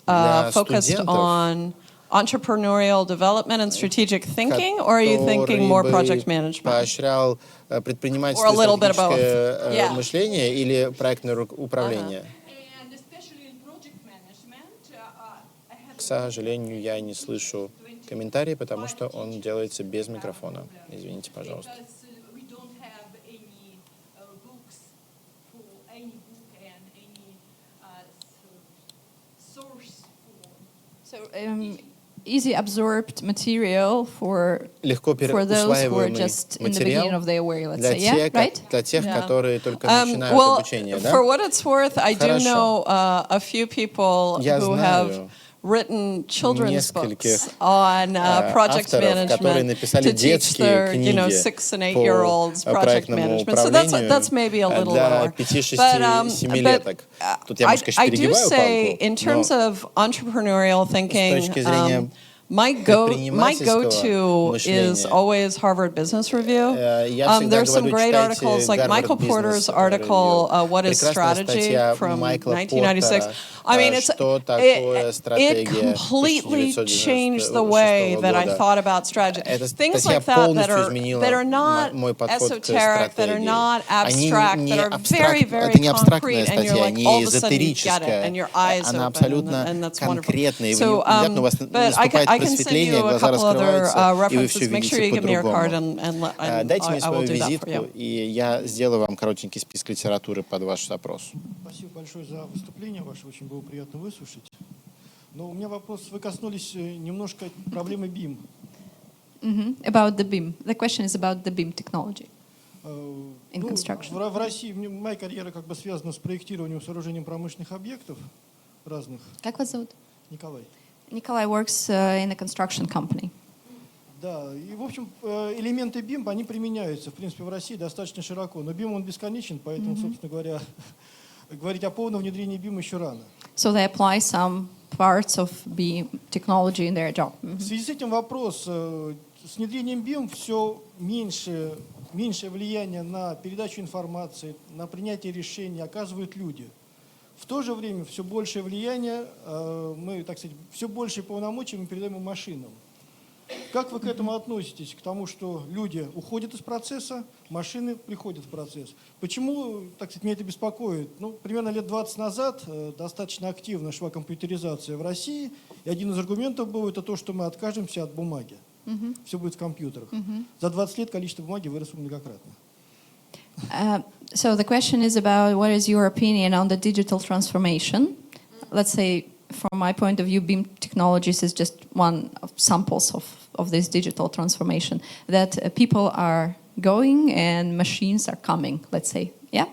focused on entrepreneurial development and strategic thinking, or are you thinking more project management? Поощрял предпринимательское стратегическое мышление или проектное управление? К сожалению, я не слышу комментарий, потому что он делается без микрофона. Извините, пожалуйста. Easy absorbed material for those who are just in the beginning of their way, let's say, yeah, right? Для тех, которые только начинают обучение, да? For what it's worth, I do know a few people who have written children's books on project management to teach their, you know, 6- and 8-year-olds project management. So that's maybe a little lower. But I do say, in terms of entrepreneurial thinking, my go-to is always Harvard Business Review. There's some great articles, like Michael Porter's article, What is Strategy, from 1996. I mean, it completely changed the way that I thought about strategy. Things like that are not esoteric, that are not abstract, that are very, very concrete, and you're like, all of a sudden you get it, and your eyes open, and that's wonderful. So, but I can send you a couple other references. Make sure you give me your card, and дайте мне I will свою do that for визитку, you. и я сделаю вам коротенький список литературы под ваш запрос. Спасибо большое за выступление ваше, очень было приятно выслушать. Но у меня вопрос, вы коснулись немножко проблемы BIM. About the BIM. The question is about the BIM technology in construction. В России моя карьера как бы связана с проектированием, сооружением промышленных объектов разных. Как вас зовут? Николай. Nikolai works in a construction company. Да, и в общем элементы BIM, они применяются, в принципе, в России достаточно широко. Но BIM он бесконечен, поэтому, собственно говоря, говорить о полном внедрении BIM еще рано. So they apply some parts of BIM technology in their job. В связи с этим вопрос, с внедрением BIM все меньшее влияние на передачу информации, на принятие решений оказывают люди. В то же время все большее влияние, мы, так сказать, все большие полномочия мы передаем машинам. Как вы к этому относитесь, к тому, что люди уходят из процесса, машины приходят в процесс? Почему, так сказать, меня это беспокоит? Ну, примерно лет 20 назад достаточно активно шла компьютеризация в России, и один из аргументов был это то, что мы откажемся от бумаги. Все будет в компьютерах. За 20 лет количество бумаги выросло многократно. So the question is about what is your opinion on the digital transformation? Let's say, from my point of view, BIM technologies is just one of samples of this digital transformation, that people are going and machines are coming, let's say. Yeah?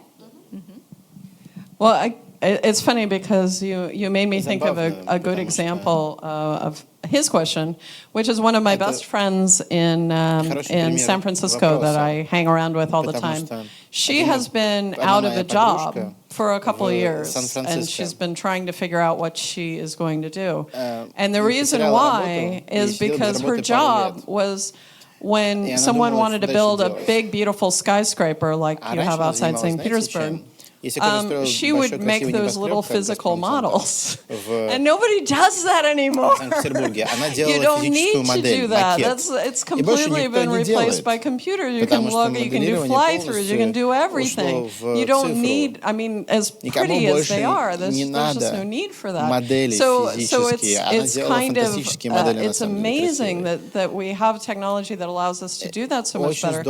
Well, it's funny because you made me think of a good example of his question, which is one of my best friends in San Francisco that I hang around with all the time. She has been out of a job for a couple of years, and she's been trying to figure out what she is going to do. And the reason why is because her job was when someone wanted to build a big, beautiful skyscraper like you have outside St. Petersburg. She would make those little physical models. And nobody does that anymore. You don't need to do that. It's completely been replaced by computers. You can look, you can do fly-throughs, you can do everything. You don't need, I mean, as pretty as they are, there's just no need for that. So it's kind of, it's amazing that we have technology that allows us to do that so much better.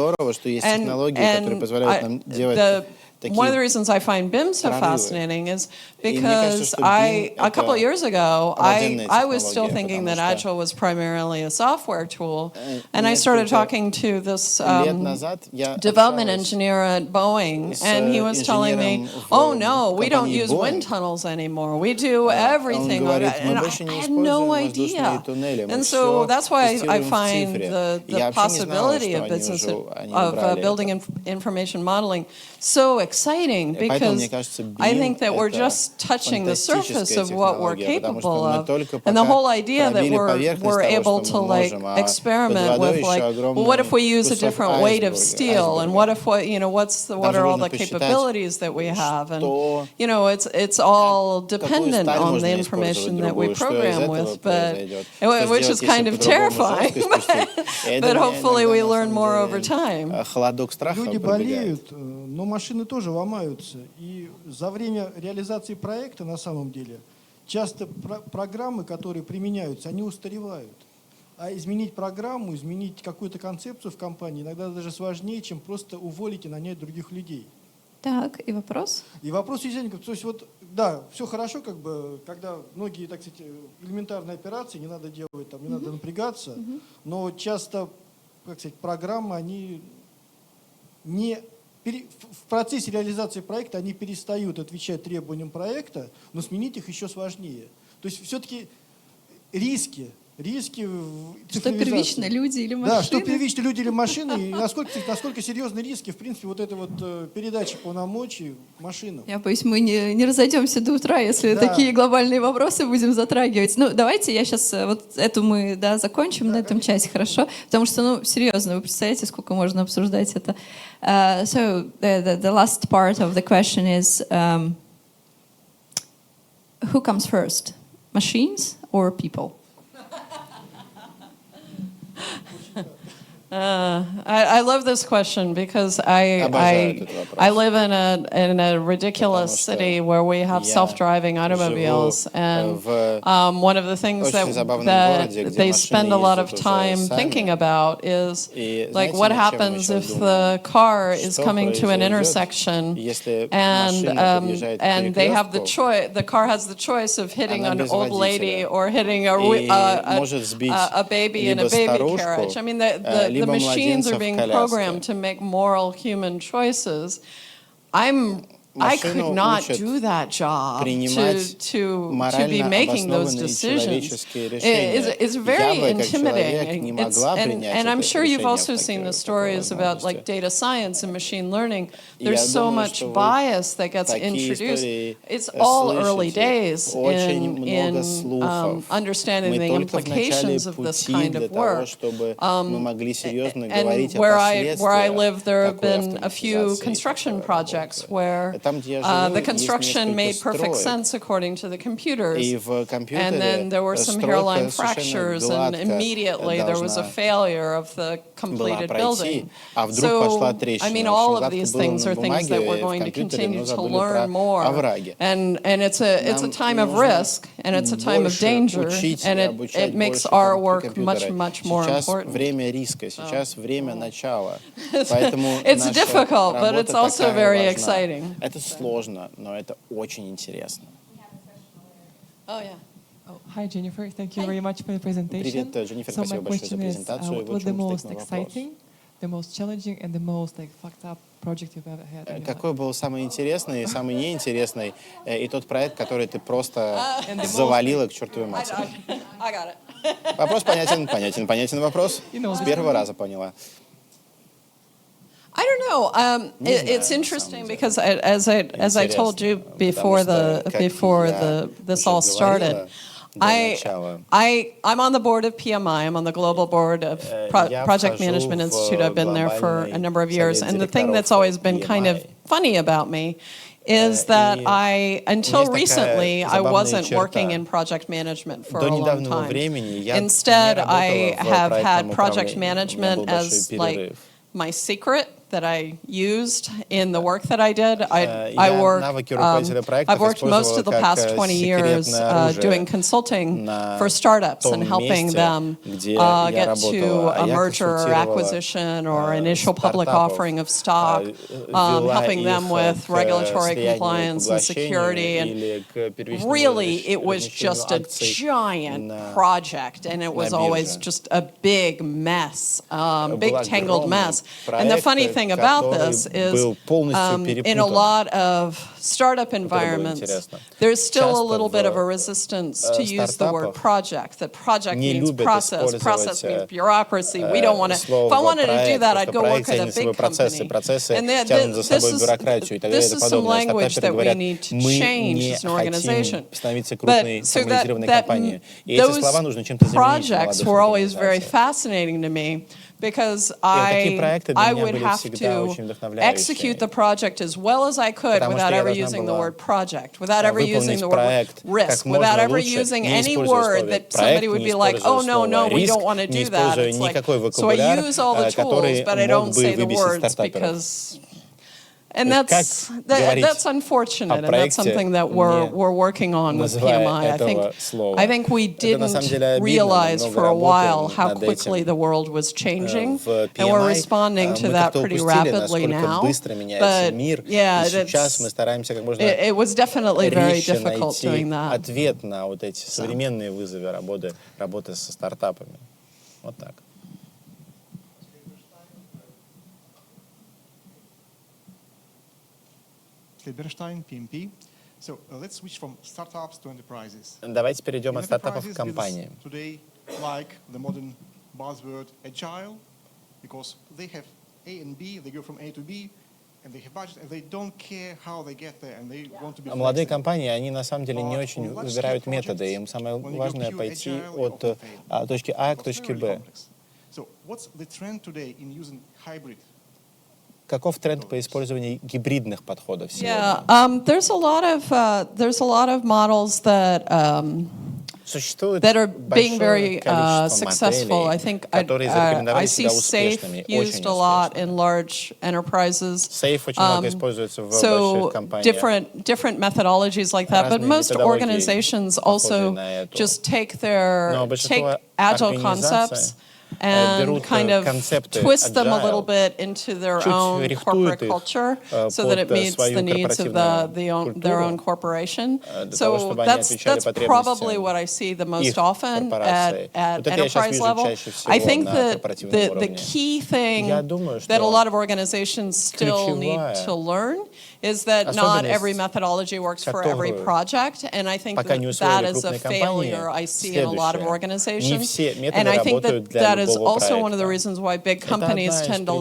One of the reasons I find BIM so fascinating is because a couple of years ago, I was still thinking that Agile was primarily a software tool, and I started talking to this development engineer at Boeing, and he was telling me, oh no, we don't use wind tunnels anymore, we do everything, and I had no idea. And so that's why I find the possibility of business, of building information modeling so exciting, because I think that we're just touching the surface of what we're capable of, and the whole idea that we're able to like experiment with, like, well, what if we use a different weight of steel, and what if what are all the capabilities that we have, and it's all dependent on the information that we program with, but which is kind of terrifying, but hopefully we learn more over time. Люди болеют, но машины тоже ломаются. И за время реализации проекта, на самом деле, часто программы, которые применяются, они устаревают. А изменить программу, изменить какую-то концепцию в компании иногда даже сложнее, чем просто уволить и нанять других людей. Так, и вопрос? И вопрос есть, то есть вот, да, все хорошо, как бы, когда многие, так сказать, элементарные операции не надо делать, там, не надо напрягаться, но часто, как сказать, программы, они в процессе реализации проекта они перестают отвечать требованиям проекта, но сменить их еще сложнее. То есть все-таки риски что первично, люди или машины? Да, что первично, люди или машины, и насколько серьезны риски, в принципе, вот этой вот передачи полномочий машинам. Я боюсь, мы не разойдемся до утра, если такие глобальные вопросы будем затрагивать. Ну, давайте я сейчас вот эту мы закончим на этом часе, хорошо? Потому что, серьезно, вы представляете, сколько можно обсуждать это. So, the last part of the question is, who comes first, machines or people? I love this question because I live in a ridiculous city where we have self-driving automobiles, and one of the things that they spend a lot of time thinking about is like what happens if the car is coming to an intersection and they have the choice. The car has the choice of hitting an old lady or hitting a baby in a baby carriage. I mean the machines are being programmed to make moral human choices. I could not do that job to be making those decisions. It's very intimidating. And I'm sure you've also seen the stories about like data science and machine learning. There's so much bias that gets introduced. It's all early days in understanding the implications of this kind of work. And where I live, there have been a few construction projects where Там, где я живу, the construction made perfect sense according to the computers. And then there were some hairline fractures, and immediately there was a failure of the completed building. So, I mean, all of these things are things that we're going to continue to learn more. And it's a time of risk, and it's a time of danger, and it makes our work much more important. Время риска, сейчас время начала. It's difficult, but it's also very exciting. Это сложно, но это очень интересно. Oh, yeah. Hi, Jennifer. Thank you very much for the presentation. Привет, Дженнифер, спасибо большое за презентацию. What was the most exciting, the most challenging, and the most fucked up project you've ever had? Какой был самый интересный, самый неинтересный, и тот проект, который ты просто завалила к чертовой матери? Вопрос понятен вопрос. С первого раза поняла. I don't know. It's interesting because as I told you before this all started, I'm on the board of PMI. I'm on the global board of Project Management Institute. I've been there for a number of years, and the thing that's always been kind of funny about me is that until recently, I wasn't working in project management for a long time. Instead, I have had project management as like my secret that I used in the work that I did. I've worked most of the past 20 years doing consulting for startups and helping them get to a merger or acquisition or initial public offering of stock, helping them with regulatory compliance and security. And really, it was just a giant project, and it was always just a big mess, big tangled mess. And the funny thing about this is in a lot of startup environments, there's still a little bit of a resistance to use the word project. That project means process, process means bureaucracy. We don't want to, if I wanted to do that, I'd go work at a big company. And this is some language that we need to change as an organization. But so those projects were always very fascinating to me, because I would have to execute the project as well as I could without ever using the word project, without ever using the word risk, without ever using any word that somebody would be like, oh, no, we don't want to do that. It's like, so I use all the tools, but I don't say the words because... And that's unfortunate, and that's something that we're working on with PMI. I think we didn't realize for a while how quickly the world was changing, and we're responding to that pretty rapidly now. But yeah, it was definitely very difficult doing that. Ответ на вот эти современные вызовы работы со стартапами. Вот так. Gilbertom, PMP. So let's switch from startups to enterprises. Давайте перейдем от стартапов к компаниям. Today, like the modern buzzword agile, because they have A and B, they go from A to B, and they have budget, and they don't care how they get there, and they want to be. Молодые компании, они на самом деле не очень выбирают методы. Им самое важное пойти от точки А к точке Б. So what's the trend today in using hybrid? Каков тренд по использованию гибридных подходов сегодня? Yeah, there's a lot of models that are being very successful. I think I see SAFE used a lot in large enterprises. SAFE очень много используется в больших компаниях. Different methodologies like that, but most organizations also just take agile concepts and kind of twist them a little bit into their own corporate culture so that it meets the needs of their own corporation. So that's probably what I see the most often at enterprise level. I think that the key thing that a lot of organizations still need to learn is that not every methodology works for every project, and I think that is a failure I see in a lot of organizations. And I think that is also one of the reasons why big companies tend to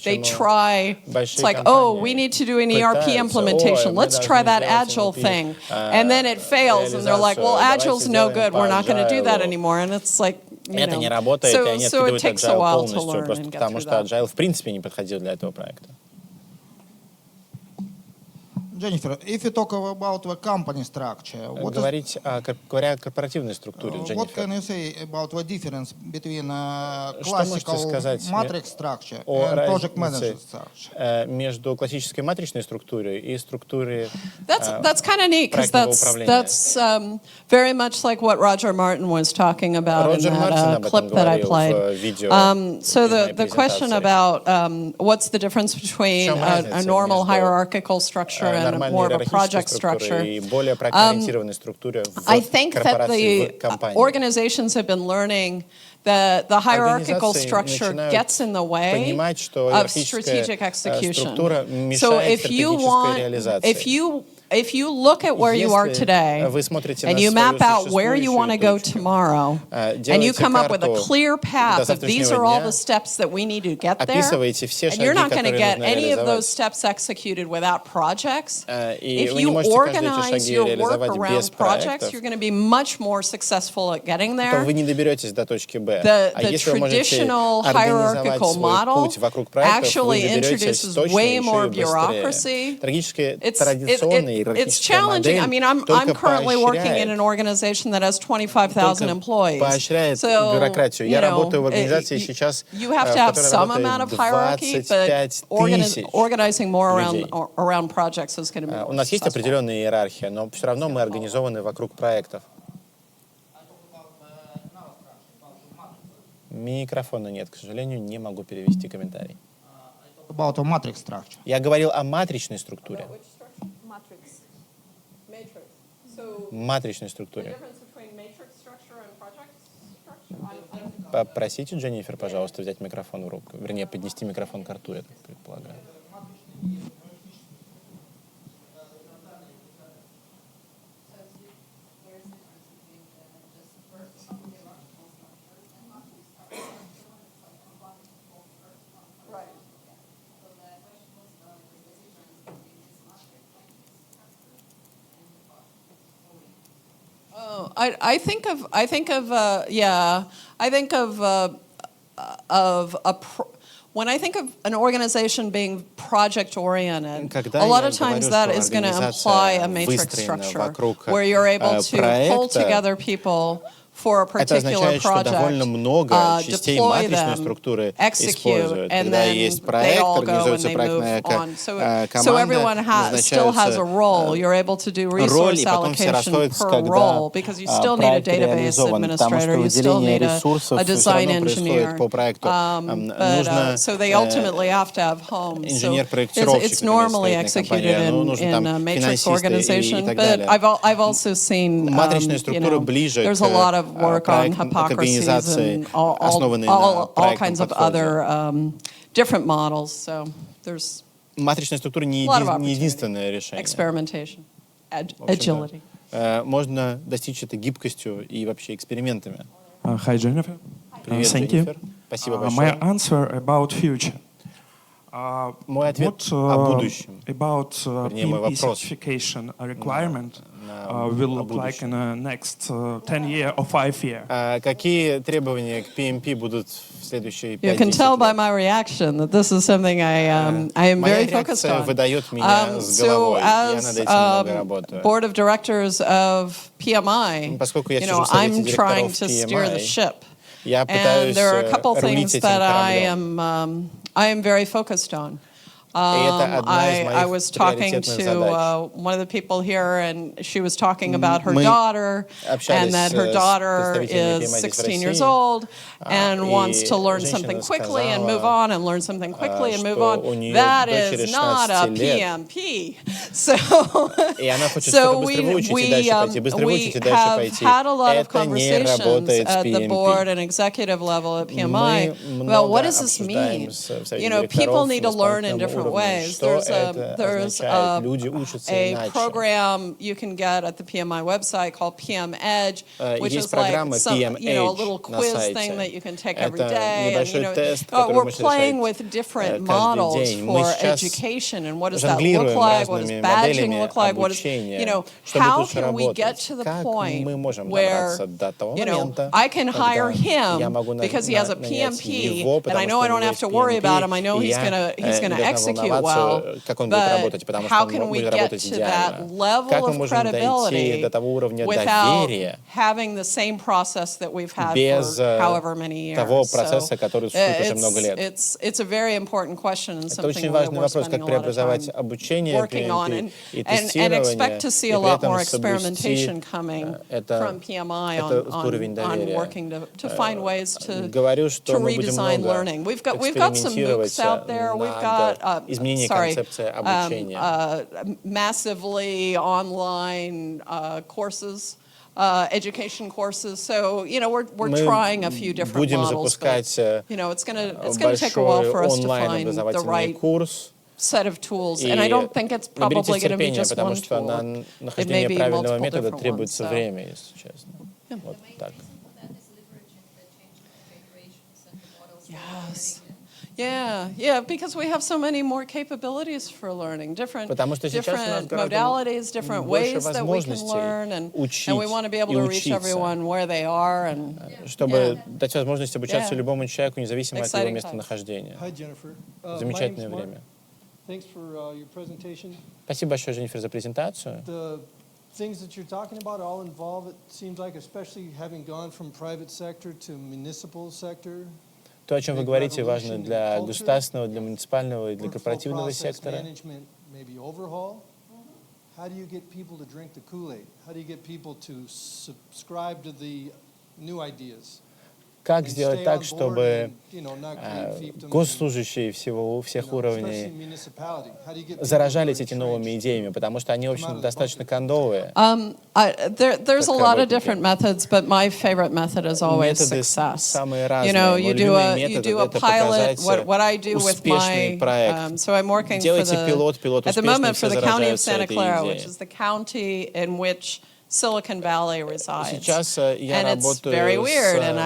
they try, it's like, oh, we need to do an ERP implementation, let's try that Agile thing. And then it fails, and they're like, well, Agile's no good, we're not going to do that anymore. And it's like, это не работает, и они so it takes a while to learn просто потому что Agile в принципе не подходил для этого проекта. Jennifer, if you talk about the company structure, говоря о корпоративной структуре, what can you say about the difference between classical matrix structure and project management structure? Между классической матричной структурой и структурой That's kind of neat because that's very much like what Roger Martin was talking about in that clip that I played. So the question about what's the difference between a normal hierarchical structure and more of a project structure. I think that the organizations have been learning that the hierarchical structure gets in the way of strategic execution. So if you look at where you are today and you map out where you want to go tomorrow and you come up with a clear path of these are all the steps that we need to get there, and you're not going to get any of those steps executed without projects, if you organize your work around projects, you're going to be much more successful at getting there. The traditional hierarchical model actually introduces way more bureaucратcy. It's challenging. I mean, I'm currently working in an organization that has 25,000 employees. So, you have to have some amount of hierarchy, but organizing more around projects is going to be more У нас есть определенная иерархия, но все равно мы организованы вокруг проектов. Микрофона нет, к сожалению, не могу перевести комментарий. About a matrix structure. Я говорил о матричной структуре. Матричной структуре. Попросите Дженнифер, пожалуйста, взять микрофон в руку. Вернее, поднести микрофон к рту, я так предполагаю. I think of when I think of an organization being project-oriented, a lot of times that is going to imply a matrix structure where you're able to pull together people for a particular project, deploy them, execute, and then they all go and they move on. So everyone still has a role. You're able to do resource allocation per role because you still need a database administrator, you still need a design engineer. So they ultimately have to have homes. So it's normally executed in a matrix organization, but I've also seen there's a lot of work on hypocrisies and all kinds of other different models. So there's матричная структура не единственное решение. Experimentation, agility. Можно достичь это гибкостью и вообще экспериментами. Hi, Jennifer. Привет, Thank Дженнифер. you. Спасибо большое. My answer about future. Мой ответ о будущем. About мой вопрос certification requirement will look like in the next 10 year or 5 year. Какие требования к PMP будут в следующие 5 лет? You can tell by my reaction that this is something I am very focused on. Выдает меня с головой. Я над этим много работаю. Board of directors of PMI, I'm trying to steer the ship. And there are a couple things that I am very focused on. I was talking to one of the people here, and she was talking about her daughter, and that her daughter is 16 years old and wants to learn something quickly and move on and learn something quickly and move on. That is not a PMP. So we have had a lot of conversations at the board and executive level at PMI about what does this mean? People need to learn in different ways. There's a program you can get at the PMI website called PM Edge, which is like a little quiz thing that you can take every day. And, we're playing with different models for education, and what does that look like? What does badging look like? What is, how can we get to the point where, I can hire him because he has a PMP, and I know I don't have to worry about him. I know he's gonna execute. волноваться, как он будет работать, потому что он будет работать идеально. Как мы можем дойти до того уровня доверия без того процесса, который существует уже много лет? Это очень важный вопрос, как преобразовать обучение, PMP и тестирование, и при этом соблюсти этот уровень доверия. Говорю, что мы будем много экспериментировать над изменением концепции обучения. Massively online courses, education courses. So, we're trying a few different models, but, it's going to take a while for us to find the right set of tools. And I don't think it's probably going to be just one tool. It may be multiple different ones. So. Время, если честно. Вот так. Yes. Yeah, because we have so many more capabilities for learning, different modalities, different ways that we can learn, and we want to be able to reach everyone where they are. And, чтобы дать возможность обучаться любому человеку, независимо от его местонахождения. Hi, Jennifer. Замечательное время. Thanks for your presentation. Спасибо большое, Дженнифер, за презентацию. The things that you're talking about all involve, it seems like, especially having gone from private sector to municipal sector. То, о чем вы говорите, важно для государственного, для муниципального и для корпоративного сектора. How do you get people to drink the Kool-Aid? How do you get people to subscribe to the new ideas? Как сделать так, чтобы госслужащие всех уровней заражались этими новыми идеями, потому что они, в общем, достаточно кондовые. There's a lot of different methods, but my favorite method is always success. Самые разные. You do a pilot. What I do with my so I'm working for at the moment for the county of Santa Clara, which is the county in which Silicon Valley resides. And it's very weird, and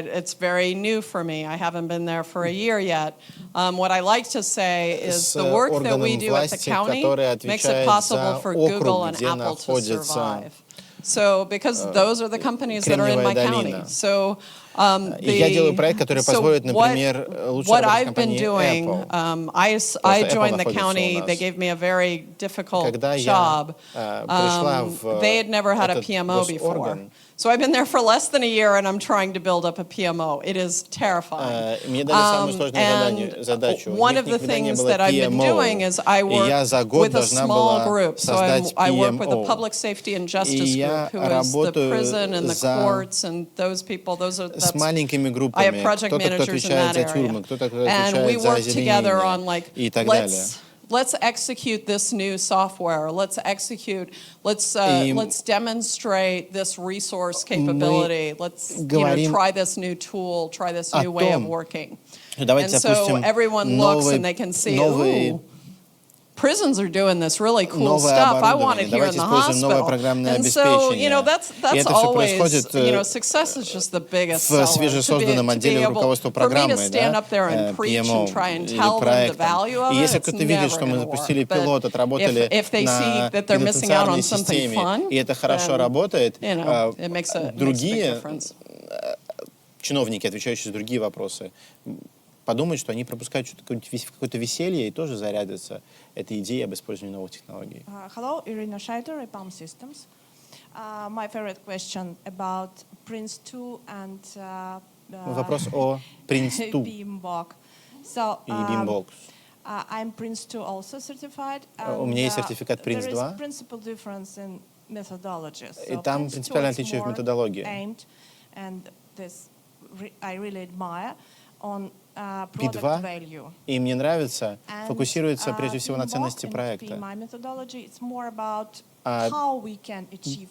it's very new for me. I haven't been there for a year yet. What I like to say is the work that we do at the county makes it possible for Google and Apple to survive. So, because those are the companies that are in my county. So, я делаю проект, который позволит, например, лучше работать компании Apple. I joined the county. They gave me a very difficult job. They had never had a PMO before. So I've been there for less than a year, and I'm trying to build up a PMO. It is terrifying. And one of the things that I've been doing is I work with a small group. So I work with the public safety and justice group, who is the prison and the courts and those people. С маленькими группами, I have project managers in that area. And we work together on let's execute this new software. Let's demonstrate this resource capability. Let's try this new tool, try this new way of working. And so everyone looks and they can see, ooh, prisons are doing this really cool stuff. I want it here in the hospital. And so, that's always, success is just the biggest seller. To be able, for me to stand up there and preach and try and tell them the value of it, it's never going to work. But if they see that they're missing out on something fun, then, it makes a big difference. Чиновники, отвечающие за другие вопросы, подумать, что они пропускают какое-то веселье и тоже зарядятся этой идеей об использовании новых технологий. Hello, Irina Scheider, EPAM Systems. My favorite question about Prince 2 and вопрос о Prince 2 so, и Beambox. I'm Prince 2 also certified. У меня есть сертификат Prince 2. There is principal difference in methodologies. И там принципиальное отличие в методологии. And this I really admire on P2, и мне нравится, фокусируется прежде всего на ценности проекта. А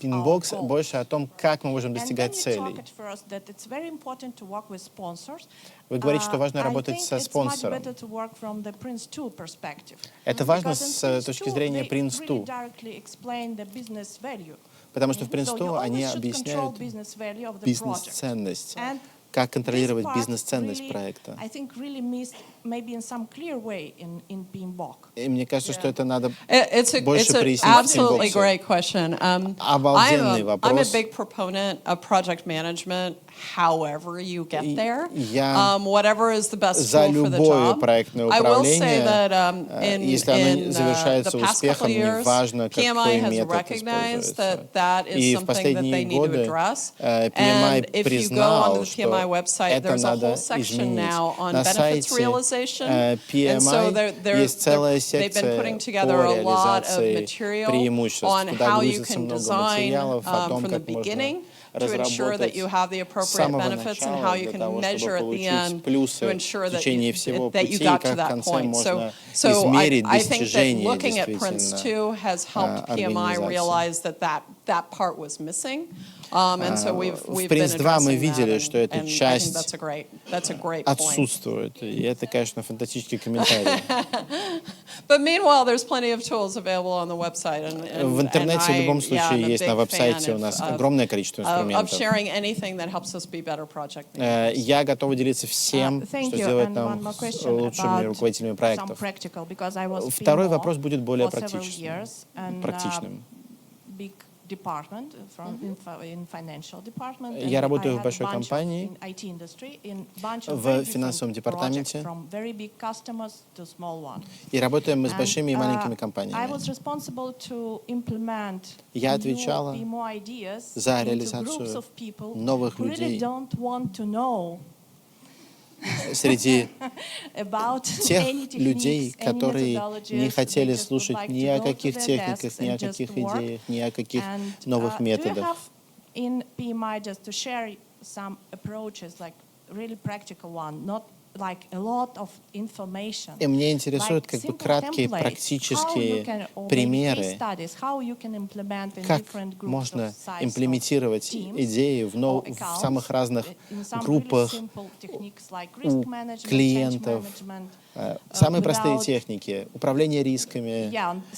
Pinbox больше о том, как мы можем достигать целей. Вы говорите, что важно работать со спонсором. Это важно с точки зрения Prince 2. Потому что в Prince 2 они объясняют бизнес-ценность. Как контролировать бизнес-ценность проекта. И мне кажется, что это надо больше прояснить в Pinbox. Обалденный вопрос. I'm a big proponent of project management, however you get there, Я whatever is the best за tool for the любое job. проектное I will say управление, that если оно завершается the past couple успехом, of years, неважно, какой PMI has метод recognized используется. that is И в something that they последние need to годы address. PMI And if you go признал, onto the PMI что website, это there's a надо whole section изменить. now on На benefits сайте realization. And so PMI есть целая they've been секция putting по together a lot of реализации material преимуществ, on куда how you грузится can много design материалов о том, from the как можно beginning to ensure that разработать you have the с appropriate самого benefits and how начала you для can того, measure чтобы at the получить end to плюсы ensure в that течение you, всего that you пути, got как to в that конце point. можно So измерить I think that достижение looking at Prince 2 has helped PMI организации. realize that part was missing. And so we've В been Prince 2 мы addressing видели, that, что эта and I think часть that's a great point. отсутствует. И это, конечно, фантастический комментарий. But meanwhile, there's plenty of tools available on the website. В интернете в любом случае есть на веб-сайте у нас огромное количество инструментов. Я готова делиться всем, что сделает нам лучшими руководителями проектов. Второй вопрос будет более практичным. Я работаю в большой компании, в финансовом департаменте, и работаем мы с большими и маленькими компаниями. Я отвечала за реализацию новых людей среди тех людей, которые не хотели слушать ни о каких техниках, ни о каких идеях, ни о каких новых методах. И меня интересуют как бы краткие практические примеры, как можно имплементировать идеи в самых разных группах у клиентов. Самые простые техники, управление рисками.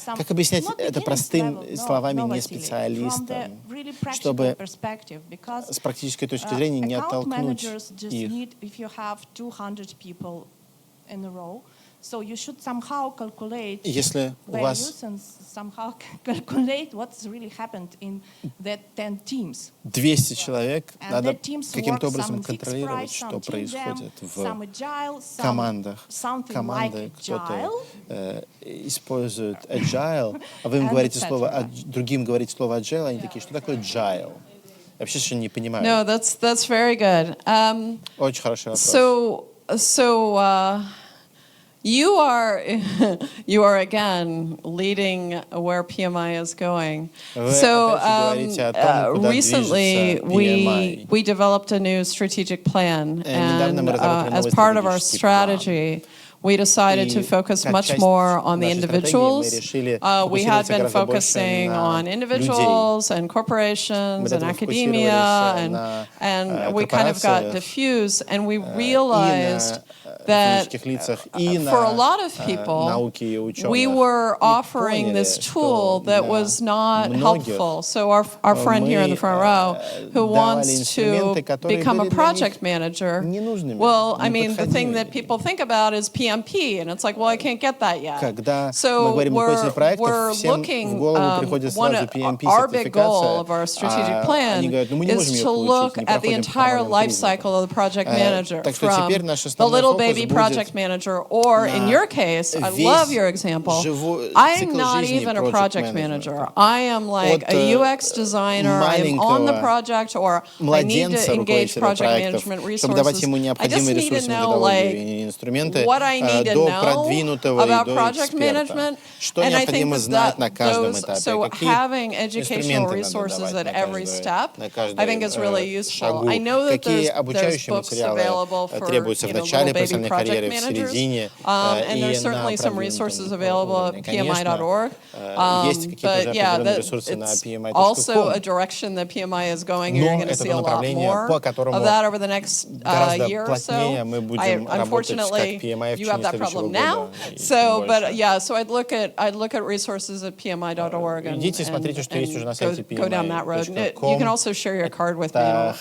Как объяснять это простыми словами не специалистам, чтобы с практической точки зрения не оттолкнуть их. So you should somehow calculate Если у вас somehow calculate what's really happened in that 10 teams. 200 человек, надо каким-то образом контролировать, что происходит в командах. Команды кто-то использует agile, а вы им говорите слово, другим говорите слово agile, они такие, что такое agile? Я вообще совершенно не понимаю. No, that's very good. Очень хороший вопрос. So you are again leading where PMI is going. So recently we developed a new strategic plan, and as part of our strategy, we decided to focus much more on the individuals. We had been focusing on individuals and corporations and academia, and we kind of got diffused, and we realized that for a lot of people, we were offering this tool that was not helpful. So our friend here in the front row who wants to become a project manager, well, I mean, the thing that people think about is PMP, and it's like, well, I can't get that yet. So we're looking, our big goal of our strategic plan is to look at the entire life cycle of the project manager, from the little baby project manager, or in your case, I love your example, I am not even a project manager. I am like a UX designer, I am on the project, or I need to engage project management resources. I just need to know like what I need to know about project management, and I think that those, so having educational resources at every step, I think is really useful. I know that there's books available for little baby project managers, and there's certainly some resources available at PMI.org. But yeah, it's also a direction that PMI is going. You're going to see a lot more of that over the next year or so. Unfortunately, you have that problem now. So, but yeah, so I'd look at resources at PMI.org and go down that road. You can also share your card with me. I'll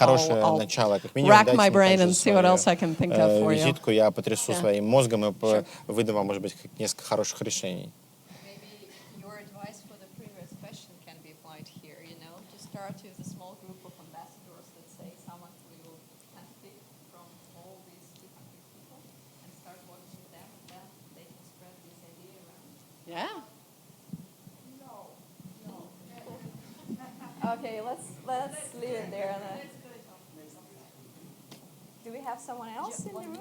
rack my brain and see what else I can think of for you. Я потрясу своим мозгом и выдам вам, может быть, несколько хороших решений. Okay, let's leave it there. Do we have someone else in the room?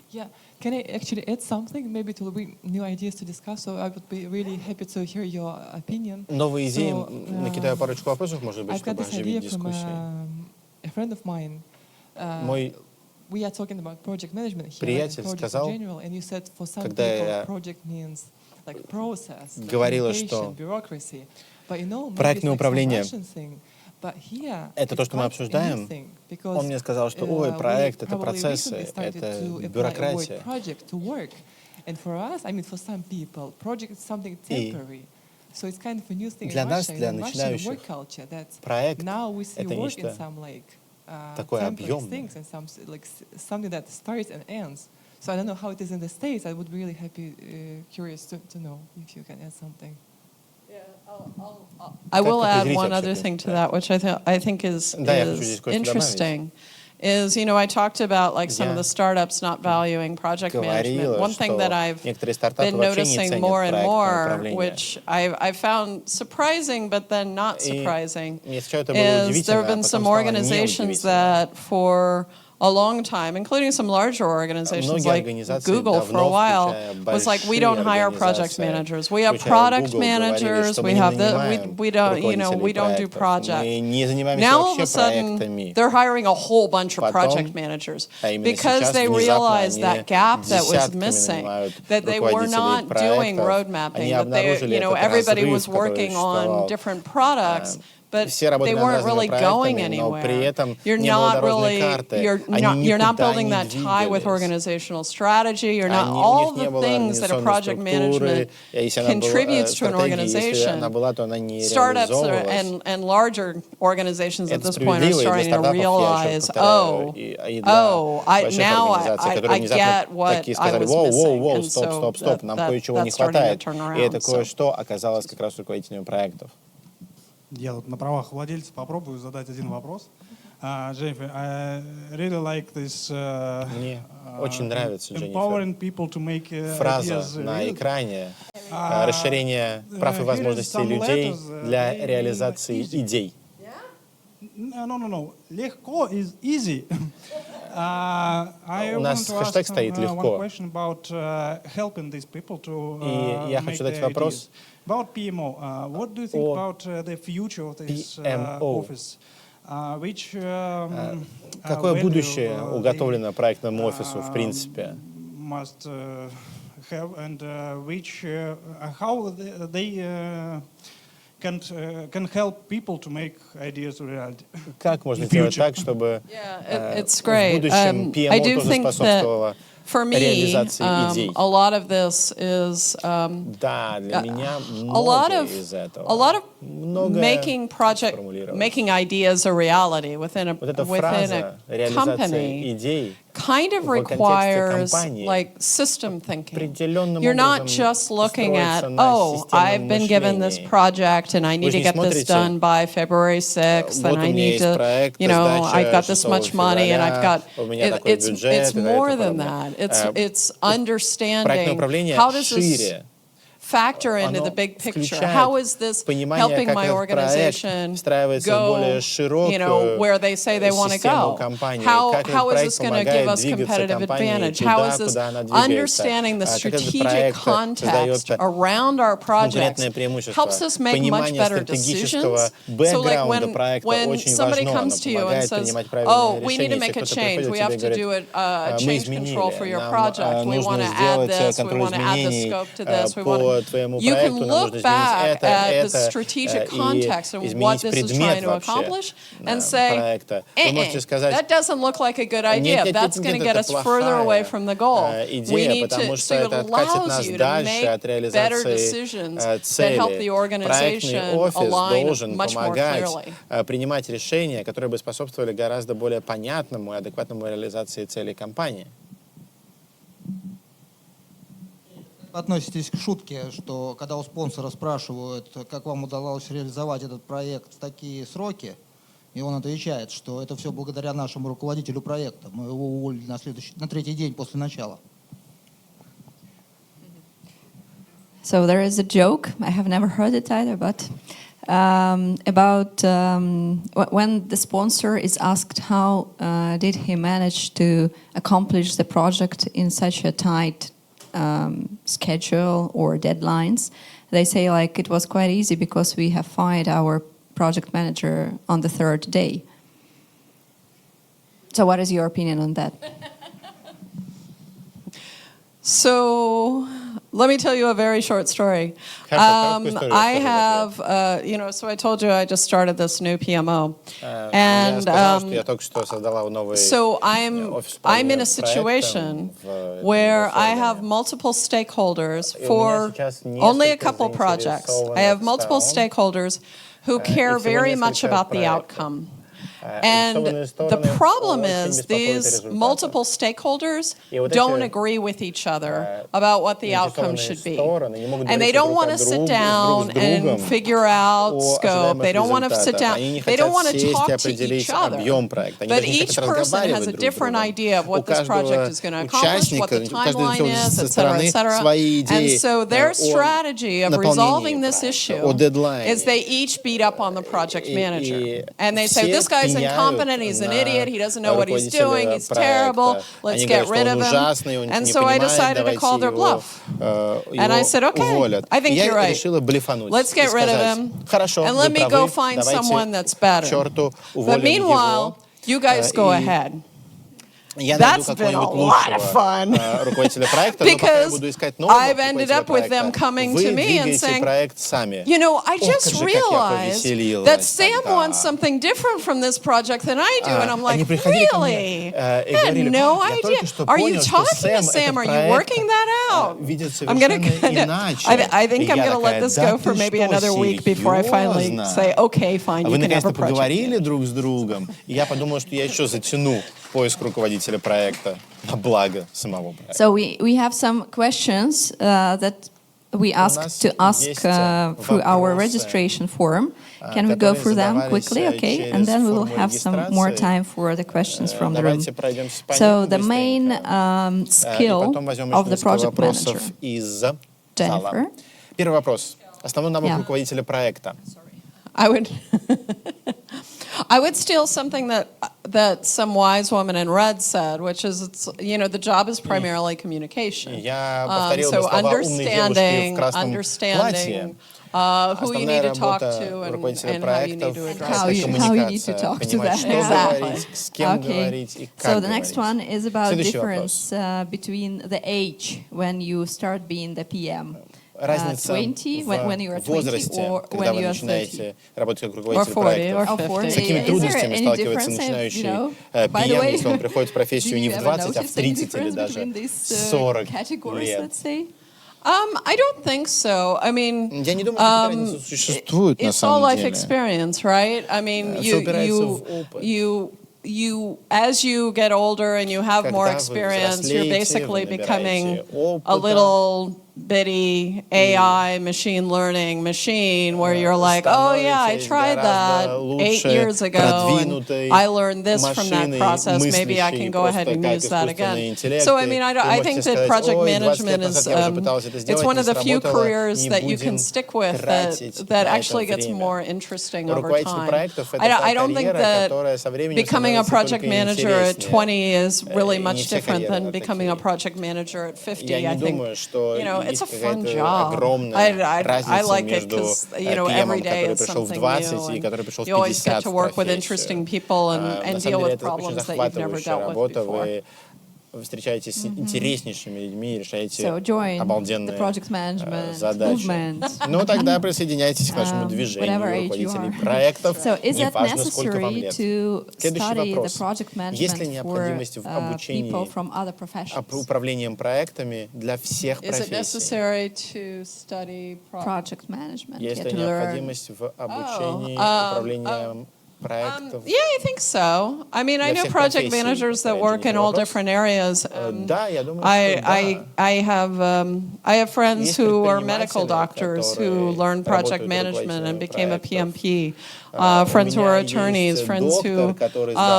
Yeah, can I actually add something? Maybe it will be new ideas to discuss. So I would be really happy to hear your opinion. Новые идеи. Накидаю парочку вопросов, может быть, чтобы оживить дискуссию. A friend of mine. Мой We are talking about project management here, приятель project сказал, in general, and you said for some когда people я project means like process, говорила, что bureaucracy. But you know, проектное управление — это то, что мы обсуждаем. Он мне сказал, что ой, проект — это процессы, это бюрократия. And for us, I mean, for some people, project is something temporary. So it's kind of a new thing для in нас, Russia, для in Russian начинающих, work culture, that проект now we see — это work in нечто some like такое temporary объемное. things and some like something that starts and ends. So I don't know how it is in the States. I would be really curious to know if you can add something. I will add one other thing to that, which I think is interesting. Is, you know, I talked about like some of the startups not valuing project management. One thing that I've been noticing more and more, which I found surprising but then not surprising, is there have been some organizations that for a long time, including some larger organizations like Google for a while, was like, we don't hire project managers. We have product managers. We have we don't, you know, we don't do projects. Now all of a sudden, they're hiring a whole bunch of project managers because they realized that gap that was missing, that they were not doing road mapping, that they, you know, everybody was working on different products. But they weren't really going anywhere. You're not really, you're not building that tie with organizational strategy. You're not all the things that a project management contributes to an organization. Startups and larger organizations at this point are starting to realize, now I get what I was missing. And so that's starting to turn around. И это кое-что оказалось как раз руководителями проектов. Я вот на правах владельца попробую задать один вопрос. Дженнифер, I really like this очень нравится, empowering people to make фраза на экране, расширение прав и возможностей людей для реализации идей. No. Легко is easy. У нас хэштег стоит «легко». И я хочу задать вопрос. About PMO, what do you think about the future of this office? Какое будущее уготовлено проектному офису в принципе? Must have and how they can help people to make ideas a reality. Как можно сделать так, чтобы в будущем PMO тоже способствовало for me, a lot of this is a lot of making ideas a reality within a company. Kind of requires like system thinking. You're not just looking at, oh, I've been given this project and I need to get this done by February 6th and I need to, you know, I've got this much money and I've got, it's more than that. It's understanding how does this factor into the big picture. How is this helping my organization go, you know, where they say they want to go? How is this going to give us competitive advantage? How is this understanding the strategic context around our projects helps us make much better decisions? So like when somebody comes to you and says, oh, we need to make a change. We have to do a change control for your project. We want to add this. We want to add the scope to this. We want to you can look back at the strategic context and what this is trying to accomplish and say, that doesn't look like a good idea. That's going to get us further away from the goal. We need to, so it allows you to make better decisions that help the organization align much more clearly. Принимать решения, которые бы способствовали гораздо более понятному и адекватному реализации целей компании. Относитесь к шутке, что когда у спонсора спрашивают, как вам удалось реализовать этот проект в такие сроки, и он отвечает, что это все благодаря нашему руководителю проекта. Мы его уволили на третий день после начала. So there is a joke. I have never heard it either, but about when the sponsor is asked how did he manage to accomplish the project in such a tight schedule or deadlines, they say like it was quite easy because we have fired our project manager on the third day. So what is your opinion on that? So let me tell you a very short story. I have, so I told you I just started this new PMO. And so I'm in a situation where I have multiple stakeholders for only a couple projects. I have multiple stakeholders who care very much about the outcome. And the problem is these multiple stakeholders don't agree with each other about what the outcome should be. And they don't want to sit down and figure out scope. They don't want to sit down. They don't want to talk to each other. But each person has a different idea of what this project is going to accomplish, what the timeline is, et cetera, And so their strategy of resolving this issue is they each beat up on the project manager. And they say, this guy's incompetent, he's an idiot, he doesn't know what he's doing, he's terrible, let's get rid of him. And so I decided to call their bluff. And I said, okay, I think you're right. Let's get rid of him and let me go find someone that's better. But meanwhile, you guys go ahead. That's been a lot of fun because I've ended up with them coming to me and saying, I just realized that Sam wants something different from this project than I do. And I'm like, really? I had no idea. Are you talking to Sam? Are you working that out? I'm going to, I think I'm going to let this go for maybe another week before I finally say, okay, fine, you can have a project. Поиск руководителя проекта на благо самого проекта. So we have some questions that we asked to ask through our registration form. Can we go through them quickly? Okay, and then we will have some more time for the questions from the room. So the main skill of the project manager. Jennifer. Первый вопрос. Основной навык руководителя проекта. I would steal something that some wise woman in red said, which is, the job is primarily communication. So understanding who you need to talk to and how you need to address how you need to talk to them. Exactly. Okay. So the next one is about difference between the age when you start being the PM. 20, when you are 20, or when you are 30, or 40, or 50. С какими трудностями сталкивается начинающий PM, если он приходит в профессию не в 20, а в 30 или даже 40 лет? I don't think so. I mean, я не думаю, что разница существует на самом деле. It's all life experience, right? I mean, as you get older and you have more experience, you're basically becoming a little bitty AI machine learning machine where you're like, oh yeah, I tried that 8 years ago and I learned this from that process, maybe I can go ahead and use that again. So I mean, I think that project management is, it's one of the few careers that you can stick with that actually gets more interesting over time. I don't think that becoming a project manager at 20 is really much different than becoming a project manager at 50. I think, it's a fun job. I like it because, every day is something new. And you always get to work with interesting people and deal with problems that you've never dealt with before. Вы встречаетесь с интереснейшими людьми, решаете обалденные задачи. Ну, тогда присоединяйтесь к нашему движению руководителей проектов, неважно, сколько вам лет. Следующий вопрос. Есть ли необходимость в обучении управлением проектами для всех профессий? Есть ли необходимость в обучении управлением проектов? Yeah, I think so. I mean, I know project managers that work in all different areas. Да, я думаю, что да. I have friends who are medical doctors who learned project management and became a PMP. Friends who are attorneys, friends who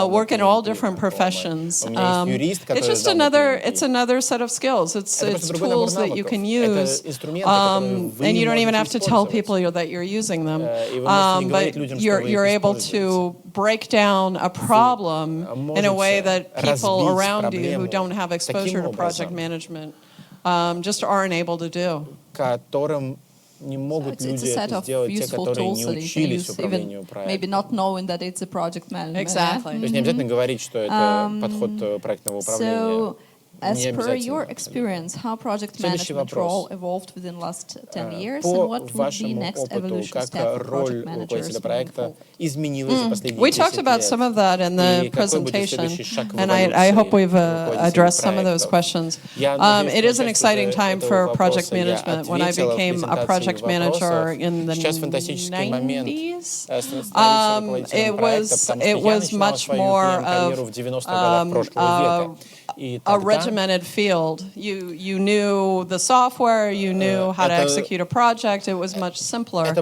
work in all different professions. It's just another set of skills. It's tools that you can use, and you don't even have to tell people that you're using them. But you're able to break down a problem in a way that people around you who don't have exposure to project management just aren't able to do. Не могут люди это сделать, те, которые не учились управлению проектом. Maybe not knowing that it's a project management. Exactly. То есть не обязательно говорить, что это подход проектного управления. As per your experience, how project management role evolved within the last 10 years, and what would be next evolution step for project managers moving forward? We talked about some of that in the presentation, and I hope we've addressed some of those questions. It is an exciting time for project management. When I became a project manager in the 90s, it was much more of a regimented field. You knew the software, you knew how to execute a project. It was much simpler.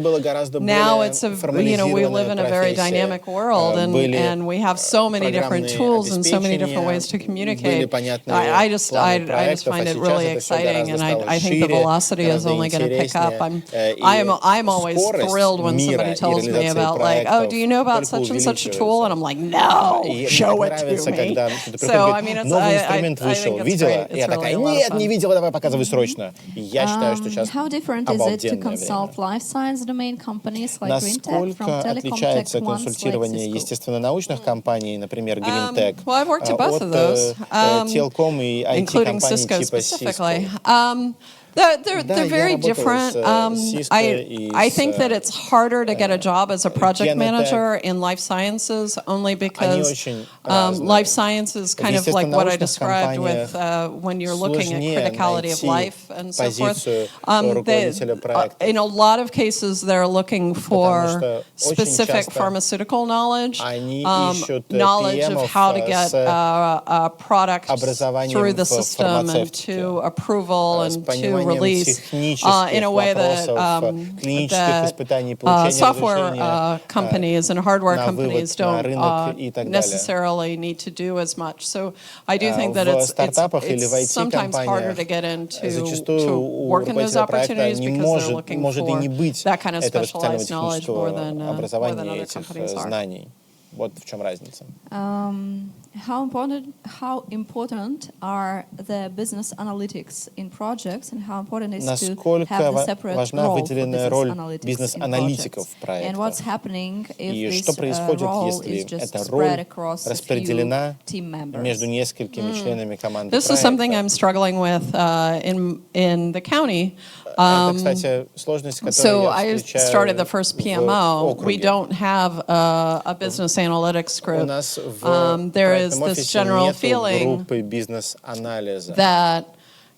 Now it's we live in a very dynamic world, and we have so many different tools and so many different ways to communicate. I just find it really exciting, and I think the velocity is only going to pick up. I'm always thrilled when somebody tells me about like, oh, do you know about such and such a tool? And I'm like, no, show it to me. So I mean, инструмент вышел, видела? И я такая, нет, не видела, давай показывай срочно. И я считаю, что сейчас обалденное время. Насколько отличается консультирование естественно-научных компаний, например, Green Tech, от телеком и IT-компаний типа Cisco? They're very different. I think that it's harder to get a job as a project manager in life sciences only because life sciences kind of like what I described with when you're looking at criticality of life and so forth. In a lot of cases, they're looking for specific pharmaceutical knowledge, knowledge of how to get a product through the system and to approval and to release in a way that software companies and hardware companies don't necessarily need to do as much. So I do think that it's sometimes harder to get into to work in those opportunities because they're looking for that kind of specialized knowledge more than other companies are. Вот в чем разница. How important are the business analytics in projects, and how important is to have the separate role for business analytics in projects? And what's happening if this role is just spread across a few team members? Между несколькими членами команды. This is something I'm struggling with in the county. So I started the first PMO. We don't have a business analytics group. There is this general feeling that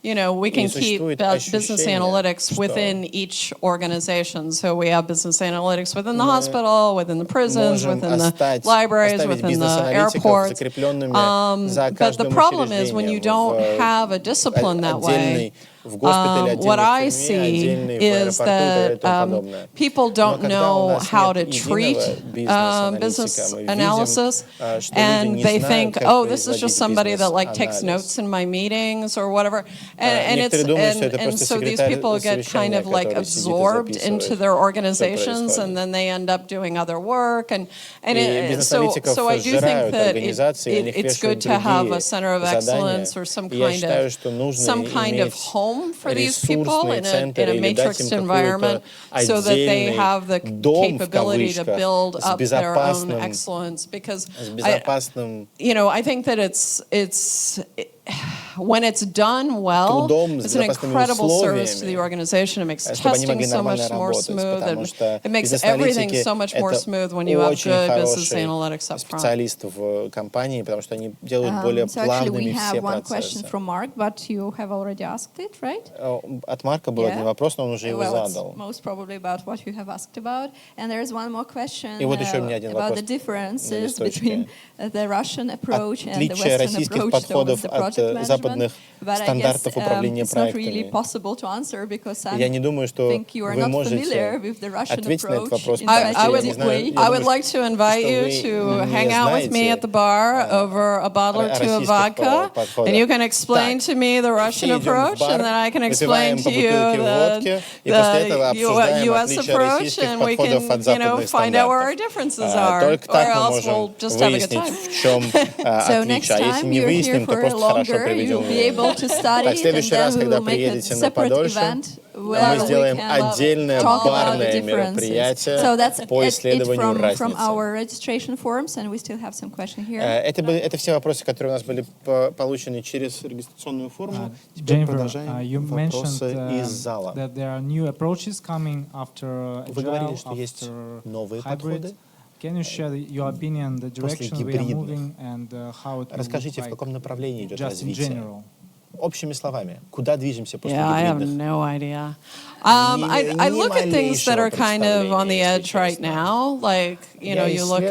we can keep business analytics within each organization. So we have business analytics within the hospital, within the prisons, within the libraries, within the airports. But the problem is when you don't have a discipline that way, what I see is that people don't know how to treat business analysis, and they think, oh, this is just somebody that takes notes in my meetings or whatever, and so these people get kind of absorbed into their organizations, and then they end up doing other work, so I do think that it's good to have a center of excellence or some kind of home for these people in a matrixed environment so that they have the capability to build up their own excellence, because I think that when it's done well, it's an incredible service to the organization. It makes testing so much more smooth, and it makes everything so much more smooth when you have good business analytics up front. Специалисты в компании, потому что они делают более плавными все процессы. So actually we have one question from Mark, but you have already asked it, right? От Марка был один вопрос, но он уже его задал. Most probably about what you have asked about, and there is one more question И вот еще у меня один about вопрос the differences between the Russian approach and the Отличие Western российских approach подходов towards the от project западных стандартов управления проектами. Я не думаю, что вы можете ответить на этот вопрос. I would like to invite you to hang out with me at the bar over a bottle or two of vodka, and you can explain to me the Russian approach, and then I can explain to you the U.S. approach, and we can, find out where our differences are, or else we'll just have a good time. So next time you're here for longer, you'll be able to study it, and then we will make a separate event where we can talk about the differences. So that's it from our registration forms, and we still have some questions here. Это все вопросы, которые у нас были получены через регистрационную форму. Теперь продолжаем вопросы из зала. Вы говорили, что есть новые подходы. Can you share your opinion, the direction we are moving, and how it will Расскажите, в look каком направлении идет just in развитие? general? Общими словами, куда движемся после I have гибридных? no idea. I look at things that are kind of on the edge right now, like you look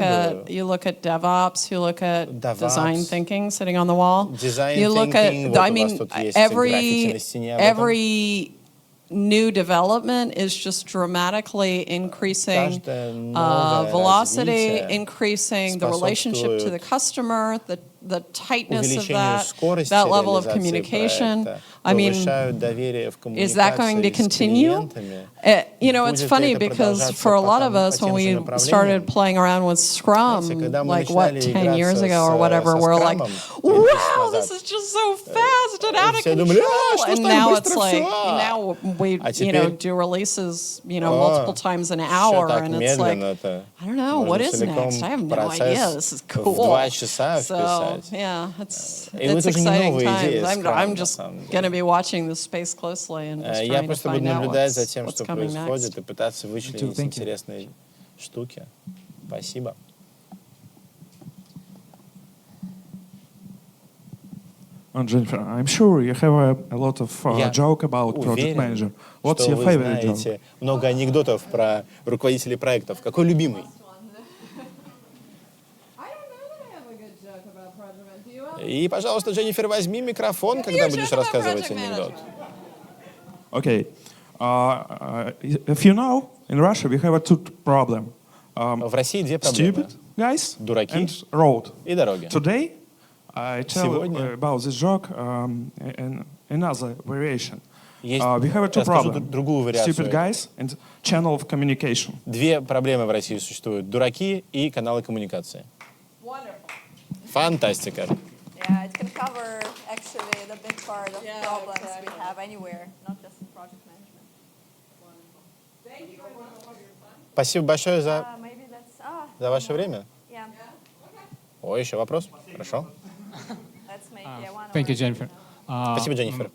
at DevOps, you look at design thinking sitting on the wall. You look at, every new development is just dramatically increasing velocity, increasing the relationship to the customer, the tightness of that level of communication. I mean, is that going to continue? It's funny because for a lot of us, when we started playing around with Scrum, 10 years ago or whatever, we're like, wow, this is just so fast and out of control. And now it's like, now we, do releases, multiple times an hour, and it's like, I don't know, what is next? I have no idea. This is cool. So, yeah, it's exciting times. I'm just going to be watching this space closely and just trying to find out what's coming next. И пытаться вычленить интересные штуки. Спасибо. Jennifer, I'm sure you have a lot of joke about project manager. What's your favorite joke? Много анекдотов про руководителей проектов. Какой любимый? И, пожалуйста, Дженнифер, возьми микрофон, когда будешь рассказывать анекдот. Okay. If you know, in Russia we have two problems. В России две проблемы. Stupid guys дураки and road. И дороги. Today I tell about this joke in another variation. We have two problems. Stupid guys and channel of communication. Две проблемы в России существуют: дураки и каналы коммуникации. Фантастика. Yeah, it can cover actually the big part of problems we have anywhere, not just in project management. Спасибо большое за ваше время. О, еще вопрос? Хорошо. Thank you, Jennifer. Спасибо, Дженнифер.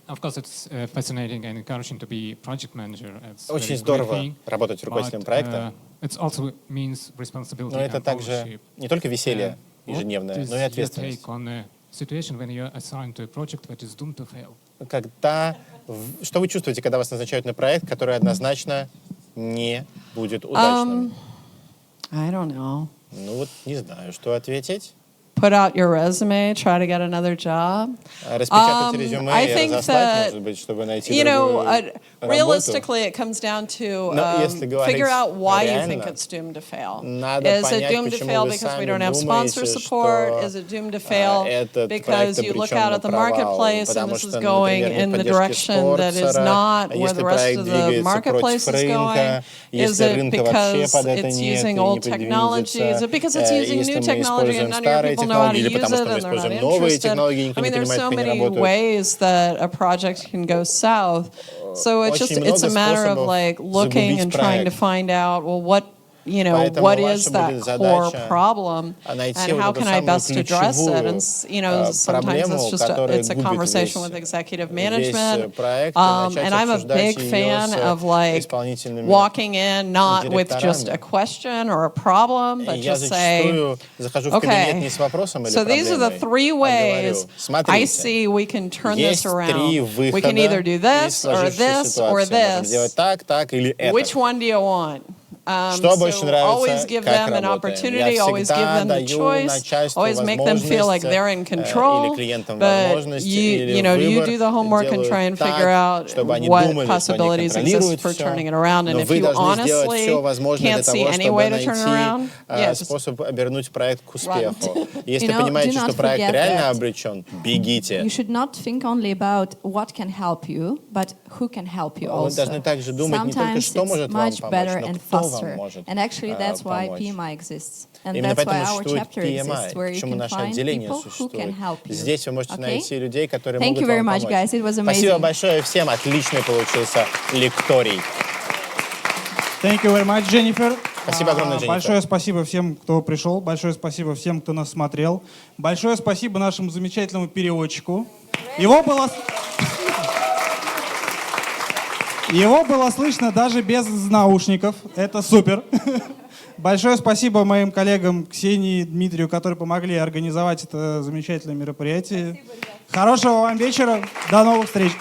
Of course, it's fascinating and encouraging to be project manager. Очень здорово работать руководителем проекта. It also means responsibility. Но это также не только веселье ежедневное, но и ответственность. Что вы чувствуете, когда вас назначают на проект, который однозначно не будет удачным? I don't know. Ну вот не знаю, что ответить. Put out your resume, try to get another job. Распечатать резюме и разослать, может быть, чтобы найти другую работу. Realistically, it comes down to figure out why you think it's doomed to fail. Is it doomed to fail because we don't have sponsor support? Is it doomed to fail because you look out at the marketplace and this is going in the direction that is not where the rest of the marketplace is going? Is it because it's using old technology? Is it because it's using new technology and none of your people know how to use it and they're not interested? I mean, there's so many ways that a project can go south. So it's a matter of like looking and trying to find out, well, you know, what is that core problem and how can I best address it? And, you know, sometimes it's a conversation with executive management. And I'm a big fan of like walking in not with just a question or a problem, but just say, okay, so these are the 3 ways I see we can turn this around. We can either do this or this or this. Which one do you want? So always give them an opportunity, always give them the choice, always make them feel like they're in control, but you know, you do the homework and try and figure out what possibilities exist for turning it around, and if you honestly can't see any way to turn it around, способ обернуть проект к успеху. Если понимаете, что проект реально обречен, бегите. You should not think only about what can help you, but who can help you also. Вы должны также думать не только, что может вам помочь, но кто вам может And actually, that's why PMI exists. And Именно that's why поэтому our существует chapter exists, where PMI, you почему can наше find отделение people who can существует. help you. Здесь вы можете найти людей, которые Thank могут you very вам much, помочь. guys. It was amazing. Спасибо большое всем, отличный получился лекторий. Thank you very much, Дженнифер. Спасибо огромное, Дженнифер. Большое спасибо всем, кто пришел. Большое спасибо всем, кто нас смотрел. Большое спасибо нашему замечательному переводчику. Его было слышно даже без наушников. Это супер. Большое спасибо моим коллегам Ксении и Дмитрию, которые помогли организовать это замечательное мероприятие. Хорошего вам вечера. До новых встреч.